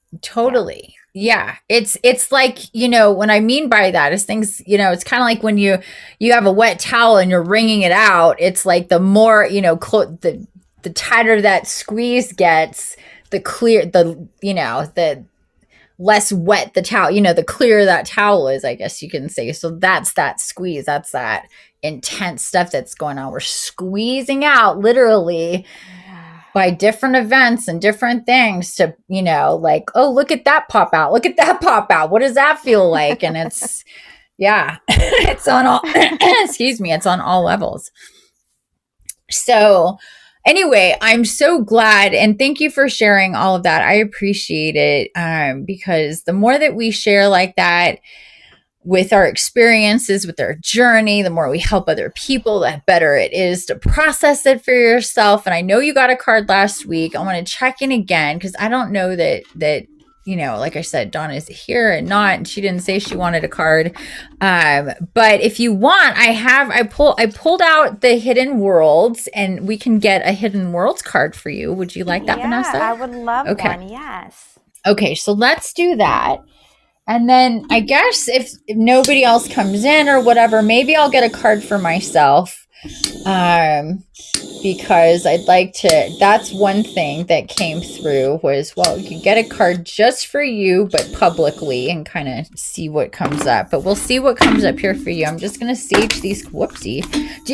Yeah. It's like, what I mean by that is things, it's kind of like when you have a wet towel and you're wringing it out. It's like the more, the tighter that squeeze gets, the clear, the less wet the towel, the clearer that towel is, I guess you can say. So that's that squeeze. That's that intense stuff that's going on. We're squeezing out literally by different events and different things to, like, oh, look at that pop out. Look at that pop out. What does that feel like? And it's, yeah, it's on all, excuse me, it's on all levels. So, anyway, I'm so glad, and thank you for sharing all of that. I appreciate it, because the more that we share like that with our experiences, with our journey, the more we help other people, the better it is to process it for yourself. And I know you got a card last week. I want to check in again, because I don't know that like I said, Donna's here and not, and she didn't say she wanted a card. But if you want, I pulled out the Hidden Worlds, and we can get a Hidden Worlds card for you. Would you like that, Vanessa? I would love okay. one. Yes. Okay, so let's do that. And then I guess if nobody else comes in or whatever, maybe I'll get a card for myself. Because I'd like to, that's one thing that came through was, well, you could get a card just for you, but publicly, and kind of see what comes up. But we'll see what comes up here for you. I'm just going to sage these. Whoopsie.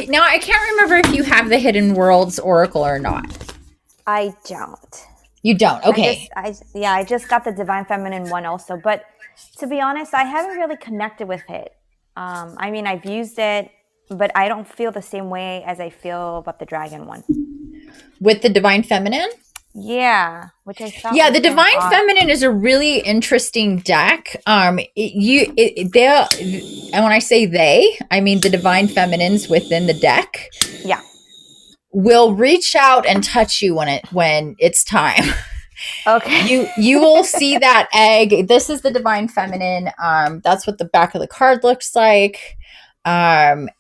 Now, I can't remember if you have the Hidden Worlds Oracle or not. I don't. You don't? Okay. I just got the Divine Feminine one also. But to be honest, I haven't really connected with it. I mean, I've used it, but I don't feel the same way as I feel about the Dragon one. With the Divine Feminine? Yeah, which I thought. Yeah, the Divine Feminine is a really interesting deck. And when I say they, I mean the Divine Feminines within the deck. Yeah. Will reach out and touch you when it's time. Okay. You will see that egg. This is the Divine Feminine. That's what the back of the card looks like. And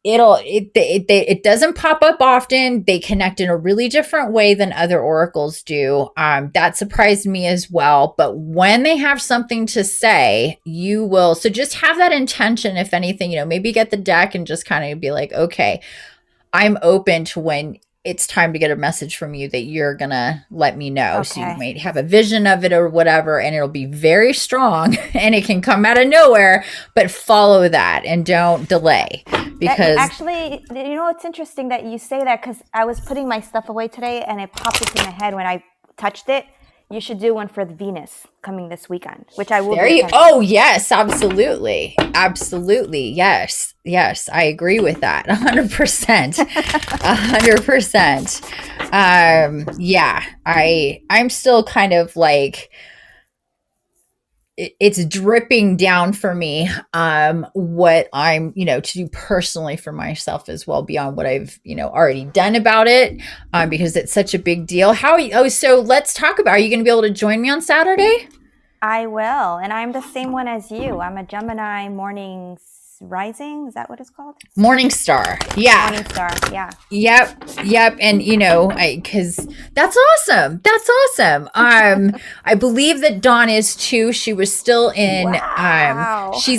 it doesn't pop up often. They connect in a really different way than other oracles do. That surprised me as well. But when they have something to say, you will. So just have that intention. If anything, maybe get the deck and just kind of be like, okay, I'm open to when it's time to get a message from you that you're going to let me know. Okay. So you might have a vision of it or whatever, and it'll be very strong and it can come out of nowhere, but follow that and don't delay. Because actually, it's interesting that you say that, because I was putting my stuff away today and it popped into my head when I touched it. You should do one for the Venus coming this weekend, which I will. Oh, yes, absolutely. Absolutely. Yes. Yes. I agree with that. 100%. 100%. Yeah. I'm still kind of like, it's dripping down for me, what I'm, to do personally for myself as well, beyond what I've, already done about it, because it's such a big deal. So let's talk about, are you going to be able to join me on Saturday? I will. And I'm the same one as you. I'm a Gemini morning rising. Is that what it's called? Morning star. Yeah. Morning star. Yeah. Yep. And because that's awesome. That's awesome. I believe that Dawn is too. She was still in, she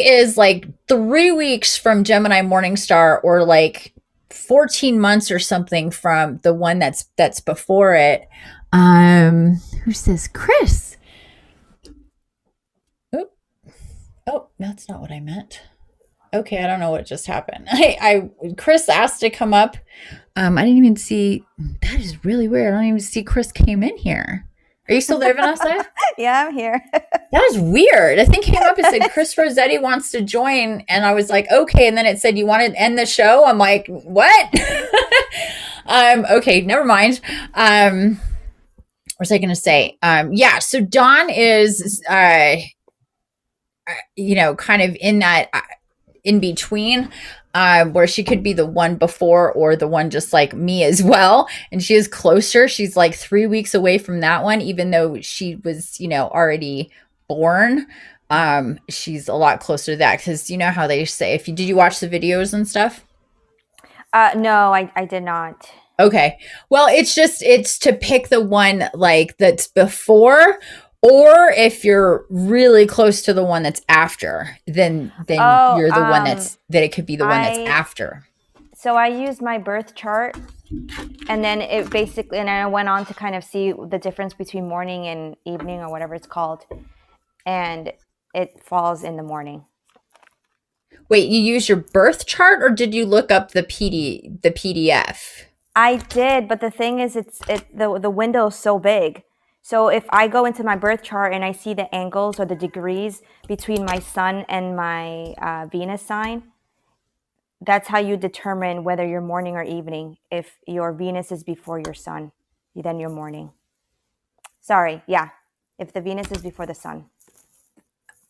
is like 3 weeks from Gemini morning star, or like 14 months or something from the one that's before it. Who says Chris? Oh, that's not what I meant. Okay, I don't know what just happened. Chris asked to come up. I didn't even see. That is really weird. I don't even see Chris came in here. Are you still there, Vanessa? Yeah, I'm here. That is weird. I think came up and said Chris Rossetti wants to join, and I was like, okay. And then it said you want to end the show. I'm like, what? Okay, never mind. What was I going to say? Yeah. So Dawn is, kind of in that in between, where she could be the one before or the one just like me as well. And she is closer. She's like 3 weeks away from that one, even though she was, already born. She's a lot closer to that, because you know how they say, did you watch the videos and stuff? No, I did not. Okay. Well, it's to pick the one like that's before, or if you're really close to the one that's after, then you're the one that it could be the one that's after. So I used my birth chart, and then and I went on to kind of see the difference between morning and evening, or whatever it's called, and it falls in the morning. Wait, you used your birth chart, or did you look up the PDF? I did, but the thing is, the window is so big. So if I go into my birth chart and I see the angles or the degrees between my sun and my Venus sign, that's how you determine whether you're morning or evening. If your Venus is before your sun, then you're morning. Sorry, yeah. If the Venus is before the sun.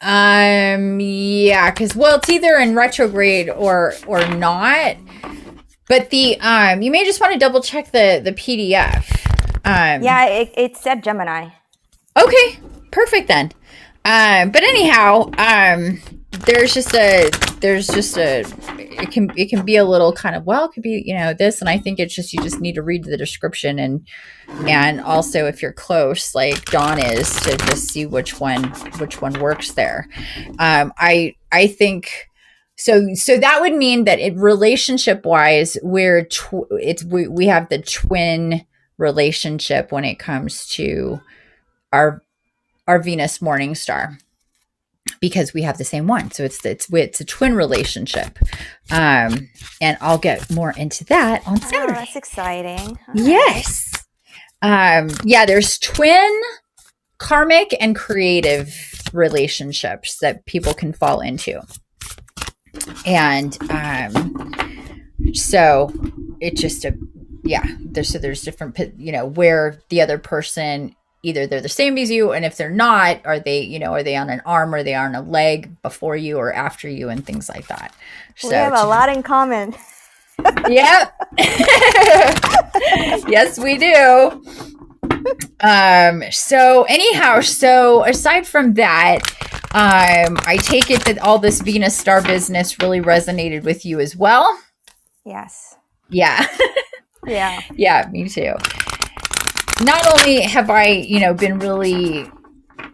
Yeah, because it's either in retrograde or not. But the you may just want to double check the PDF. Yeah, it said Gemini. Okay, perfect then. But anyhow, there's just a it can be a little kind of, well, it could be, this, and I think it's just, you just need to read the description, and also if you're close like Dawn is, to just see which one works there. I think so that would mean that it, relationship wise, we have the twin relationship when it comes to our Venus morning star, because we have the same one. So it's a twin relationship. And I'll get more into that on Saturday. Oh, that's exciting. All yes. Yeah, there's twin, karmic, and creative relationships that people can fall into. And so it just there's different, where the other person, either they're the same as you, and if they're not, are they on an arm, or are they on a leg before you or after you, and things like that. We have a lot in common. Yep. Yes, we do. So anyhow, aside from that, I take it that all this Venus star business really resonated with you as well. Yes. Yeah. Yeah. Yeah, me too. Not only have I, been really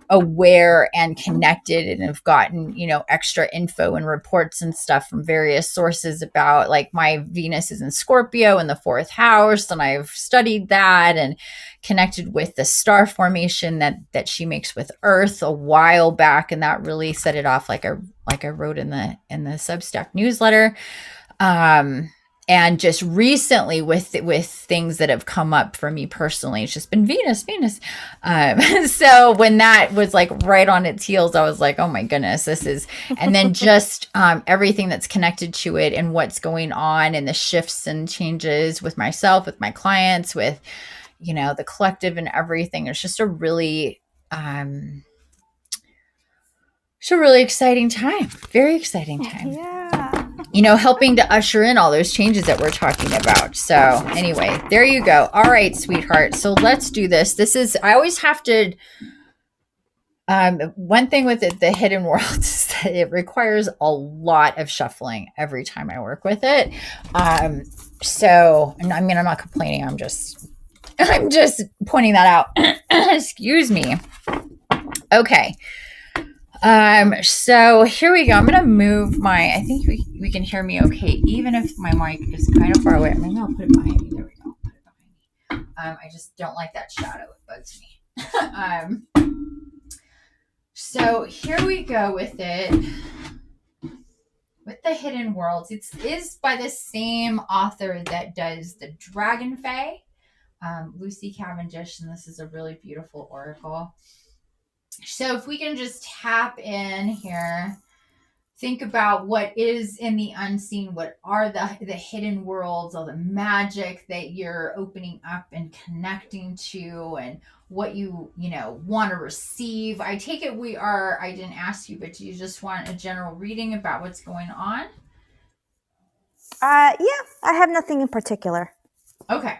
aware and connected, and have gotten, extra info and reports and stuff from various sources about, like, my Venus is in Scorpio in the 4th house, and I've studied that and connected with the star formation that she makes with Earth a while back, and that really set it off, like I wrote in the Substack newsletter. And just recently with things that have come up for me personally, it's just been Venus. So when that was like right on its heels, I was like, oh my goodness, this is, and then just everything that's connected to it, and what's going on, and the shifts and changes with myself, with my clients, with, the collective and everything. It's just a really, exciting time. Very exciting time. Yeah. Helping to usher in all those changes that we're talking about. So anyway, there you go. All right, sweetheart. So let's do this. I always have to, one thing with the hidden world is that it requires a lot of shuffling every time I work with it. So, and I mean, I'm not complaining. I'm just pointing that out. Excuse me. Okay. So here we go. I'm going to move I think we can hear me okay, even if my mic is kind of far away. Maybe I'll put it behind me. There we go. Put it behind me. I just don't like that shadow. It bugs me. So here we go with it. With the Hidden Worlds. It is by the same author that does the Dragon Fae, Lucy Cavendish, and this is a really beautiful oracle. So if we can just tap in here, think about what is in the unseen, what are the hidden worlds, all the magic that you're opening up and connecting to, and what you want to receive. I take it I didn't ask you, but do you just want a general reading about what's going on? Yeah, I have nothing in particular. Okay.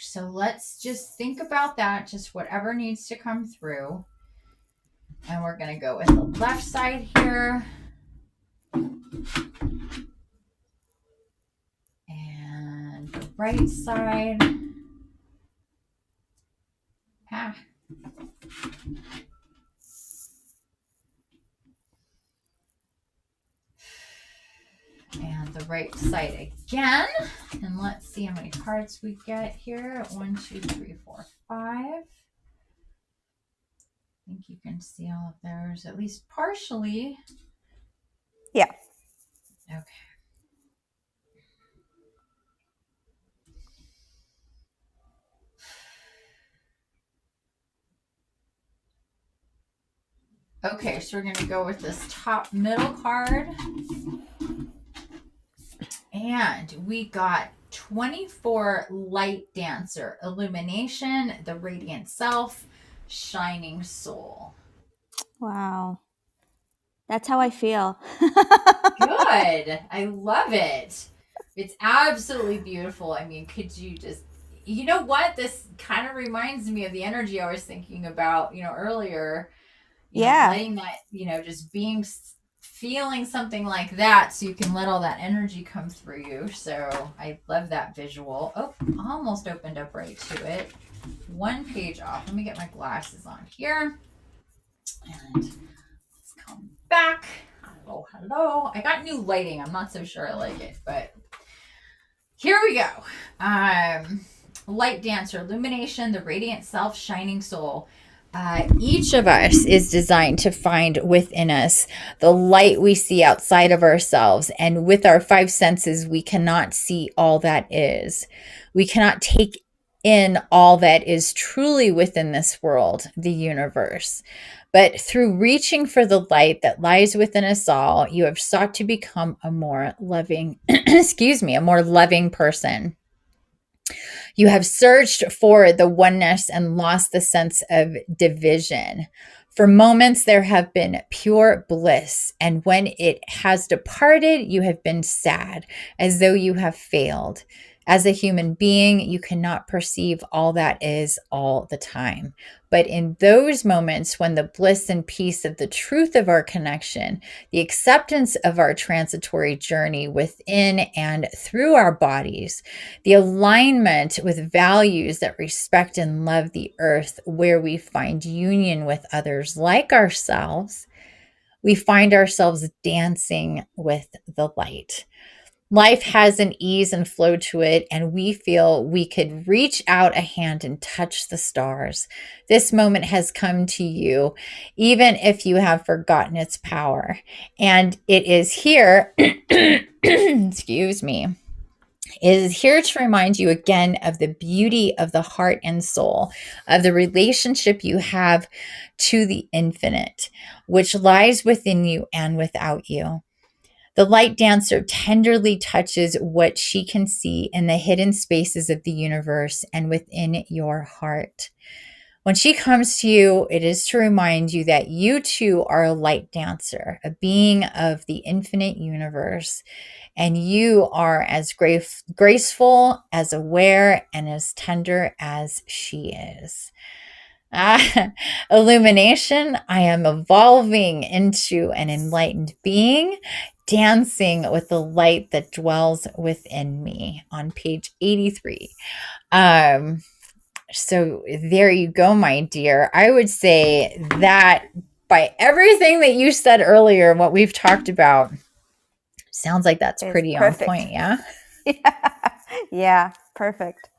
So let's just think about that, just whatever needs to come through. And we're going to go with the left side here. And the right side. And the right side again. And let's see how many cards we get here. 1, 2, 3, 4, 5. I think you can see all of those, at least partially. Yeah. Okay. Okay, so we're going to go with this top middle card. And we got 24 Light Dancer, Illumination, the Radiant Self, Shining Soul. Wow. That's how I feel. Good. I love it. It's absolutely beautiful. I mean, could you just, you know what? This kind of reminds me of the energy I was thinking about, earlier, Yeah. letting that, just feeling something like that so you can let all that energy come through you. So I love that visual. Oh, almost opened up right to it. One page off. Let me get my glasses on here. And let's come back. Hello, hello. I got new lighting. I'm not so sure I like it, but here we go. Light dancer, illumination, the radiant self, shining soul. Each of us is designed to find within us the light we see outside of ourselves. And with our five senses, we cannot see all that is. We cannot take in all that is truly within this world, the universe. But through reaching for the light that lies within us all, you have sought to become a more loving, a more loving person. You have searched for the oneness and lost the sense of division. For moments, there have been pure bliss, and when it has departed, you have been sad, as though you have failed. As a human being, you cannot perceive all that is all the time. But in those moments when the bliss and peace of the truth of our connection, the acceptance of our transitory journey within and through our bodies, the alignment with values that respect and love the earth, where we find union with others like ourselves, we find ourselves dancing with the light. Life has an ease and flow to it, and we feel we could reach out a hand and touch the stars. This moment has come to you, even if you have forgotten its power. And it is here, excuse me, is here to remind you again of the beauty of the heart and soul, of the relationship you have to the infinite, which lies within you and without you. The light dancer tenderly touches what she can see in the hidden spaces of the universe and within your heart. When she comes to you, it is to remind you that you too are a light dancer, a being of the infinite universe, and you are as graceful, as aware, and as tender as she is. Illumination, I am evolving into an enlightened being, dancing with the light that dwells within me, on page 83. So there you go, my dear. I would say that by everything that you said earlier, what we've talked about, sounds like that's It's pretty on perfect. point, yeah? Yeah, perfect.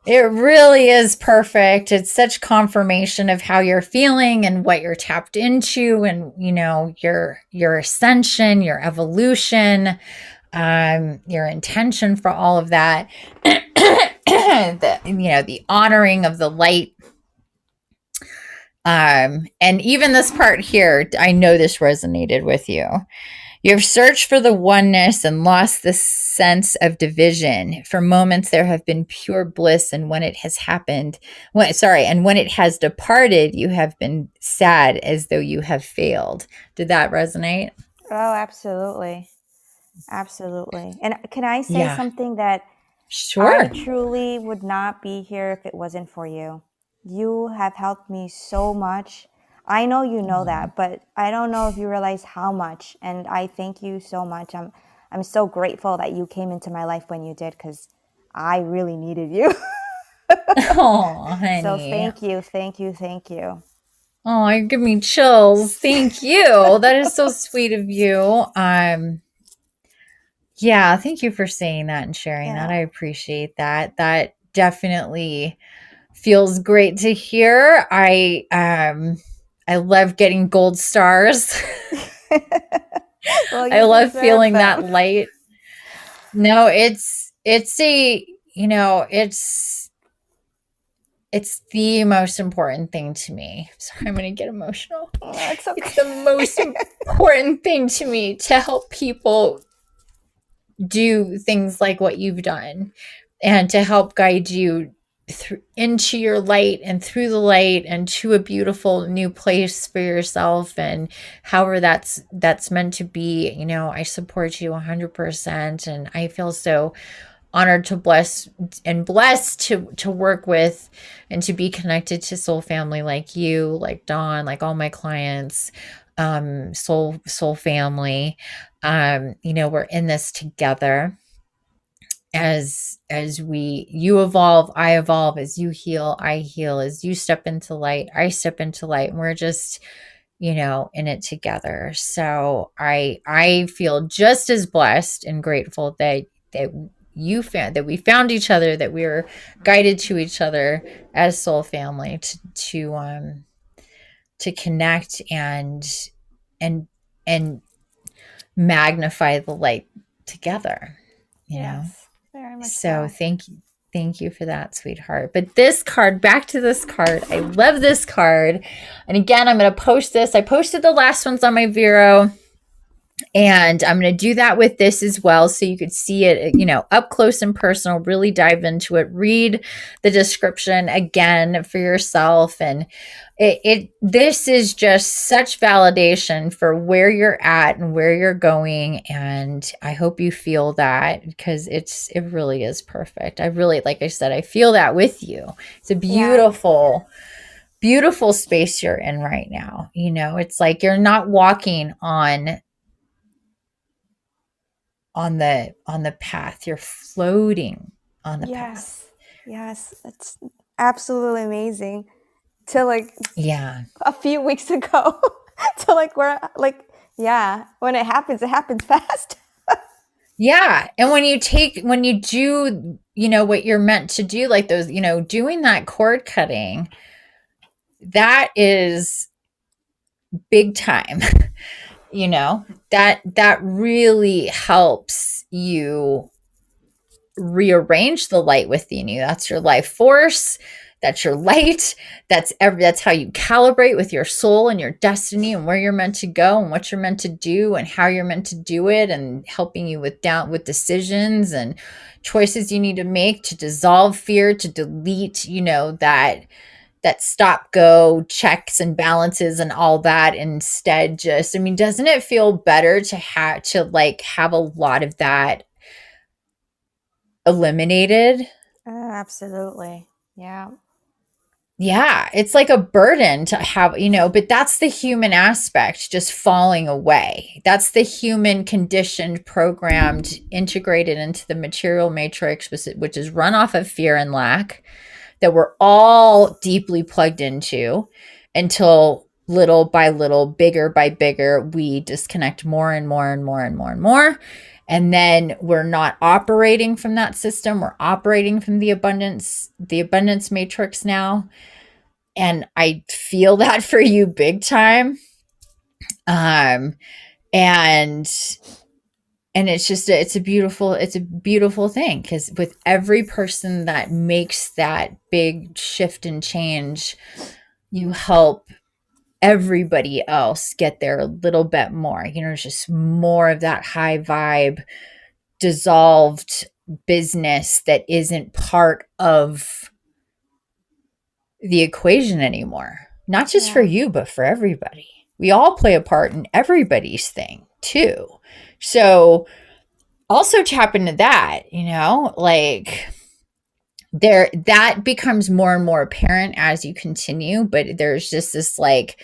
It really is perfect. It's such confirmation of how you're feeling and what you're tapped into, and your ascension, your evolution, your intention for all of that. The honoring of the light. And even this part here, I know this resonated with you. You have searched for the oneness and lost the sense of division. For moments, there have been pure bliss, and when it has and when it has departed, you have been sad, as though you have failed. Did that resonate? Oh, absolutely. Absolutely. And can I say Yeah, something that I sure. truly would not be here if it wasn't for you? You have helped me so much. I know you know Oh. that, but I don't know if you realize how much. And I thank you so much. I'm so grateful that you came into my life when you did, because I really needed you. Oh, So honey. thank you, thank you, thank you. Oh, you give me chills. Thank you. That is so sweet of you. Yeah, thank you for saying that and sharing that. Yeah. I appreciate that. That definitely feels great to hear. I love getting gold stars. Well, I you love deserve feeling that them. light. No, it's a, it's the most important thing to me. Sorry, I'm going to get emotional. Oh, it's It's the most okay. important thing to me to help people do things like what you've done, and to help guide you into your light and through the light and to a beautiful new place for yourself, and however that's meant to be. I support you 100%, and I feel so honored to bless and blessed to work with and to be connected to soul family like you, like Dawn, like all my clients, soul family. We're in this together. As we you evolve, I evolve. As you heal, I heal. As you step into light, I step into light. And we're just, in it together. So I feel just as blessed and grateful that you found that we found each other, that we were guided to each other as soul family to connect and and magnify the light together, you know. Yes, very much So so. thank you for that, sweetheart. But this card, back to this card. I love this card. And again, I'm going to post this. I posted the last ones on my Vero. And I'm going to do that with this as well. So you could see it, up close and personal, really dive into it, read the description again for yourself. And this is just such validation for where you're at and where you're going. And I hope you feel that, because it really is perfect. I really, like I said, I feel that with you. It's a Yeah. beautiful space you're in right now. It's like you're not walking on the path. You're floating on the path. Yes. Yes. It's absolutely amazing. To like Yeah. a few weeks ago, to like where like yeah, when it happens fast. Yeah. And when you do, what you're meant to do, like those, doing that cord cutting, that is big time. That really helps you rearrange the light within you. That's your life force. That's your light. That's how you calibrate with your soul and your destiny and where you're meant to go and what you're meant to do and how you're meant to do it, and helping you with decisions and choices you need to make to dissolve fear, to delete, that stop go checks and balances and all that. Instead, just, doesn't it feel better to have a lot of that eliminated? Absolutely. Yeah. Yeah, it's like a burden to have, but that's the human aspect just falling away. That's the human conditioned, programmed, integrated into the material matrix, which is run off of fear and lack, that we're all deeply plugged into, until little by little, bigger by bigger, we disconnect more and more and more and more and more. And then we're not operating from that system. We're operating from the abundance matrix now. And I feel that for you big time. Um, and it's a beautiful thing, because with every person that makes that big shift and change, you help everybody else get there a little bit more. It's just more of that high vibe, dissolved business that isn't part of the equation anymore. Not just for Yeah. you, but for everybody. We all play a part in everybody's thing too. So also tap into that, like there, that becomes more and more apparent as you continue, but there's just this, like,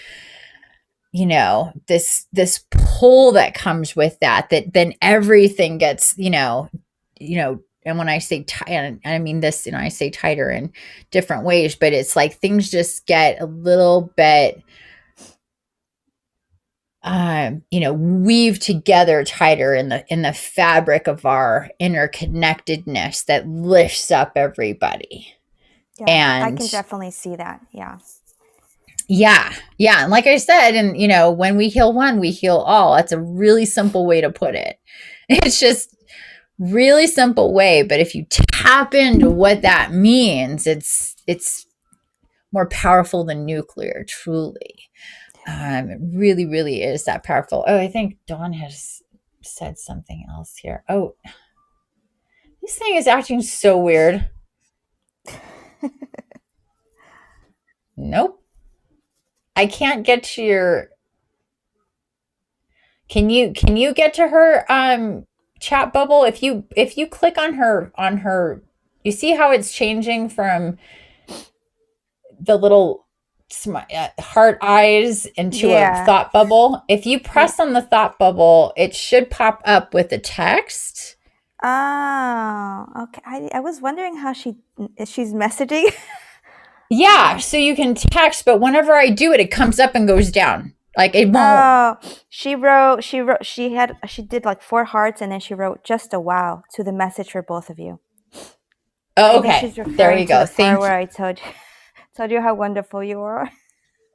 this pull that comes with that then everything gets, and when I say tight, and I mean this, I say tighter in different ways, but it's like things just get a little bit, weave together tighter in the fabric of our interconnectedness that lifts up everybody. Yeah. I can And definitely see that. Yeah. yeah, and like I said, and when we heal one, we heal all. That's a really simple way to put it. It's just really simple way, but if you tap into what that means, it's more powerful than nuclear, truly. It really, really is that powerful. Oh, I think Dawn has said something else here. Oh, this thing is acting so weird. Nope. I can't get to your. Can you get to her chat bubble, if you click on her, you see how it's changing from the little heart eyes into a Yeah. thought bubble. If you Yeah. press on the thought bubble, it should pop up with a text. Oh, okay. I was wondering how she's messaging. Yeah, so you can text, but whenever I do it, it comes up and goes down. Like it won't. Oh, she did like 4 hearts and then she wrote just a wow to the message for both of you. Oh, I think okay. she's There referring you to go. the part Thank where you. I told you how wonderful you are.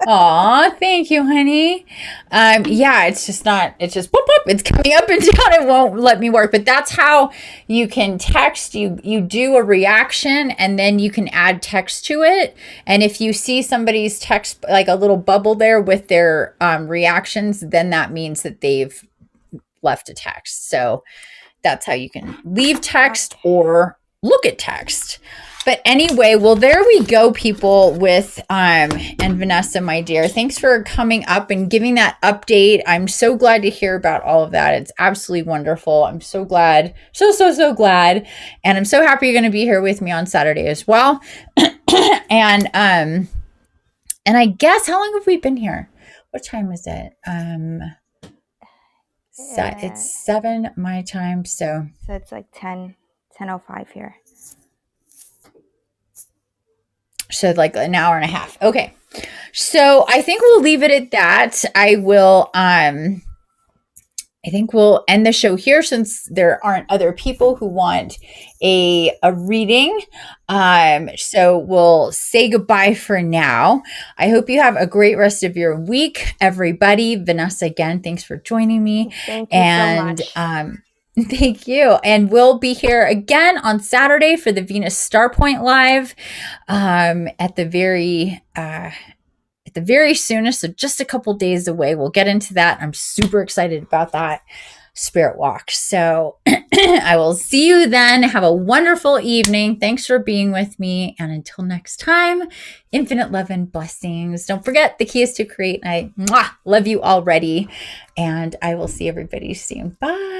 Aw, thank you, honey. Yeah, it's just not, it's just whoop, whoop, it's coming up and down. It won't let me work. But that's how you can text. You do a reaction and then you can add text to it. And if you see somebody's text, like a little bubble there with their reactions, then that means that they've left a text. So that's how you can leave text Okay. or look at text. But anyway, well, there we go, people, with and Vanessa, my dear. Thanks for coming up and giving that update. I'm so glad to hear about all of that. It's absolutely wonderful. I'm so glad. So glad. And I'm so happy you're going to be here with me on Saturday as well. And I guess how long have we been here? What time is it? It's 7 my time, so it's like 10:05 here. So like an hour and a half. Okay. So I think we'll leave it at that. I think we'll end the show here since there aren't other people who want a reading. So we'll say goodbye for now. I hope you have a great rest of your week, everybody. Vanessa, again, thanks for joining me. Thank you so And much. thank you. And we'll be here again on Saturday for the Venus Star Point Live at the very soonest, so just a couple days away. We'll get into that. I'm super excited about that spirit walk. So I will see you then. Have a wonderful evening. Thanks for being with me. And until next time, infinite love and blessings. Don't forget the key is to create. I love you already. And I will see everybody soon. Bye.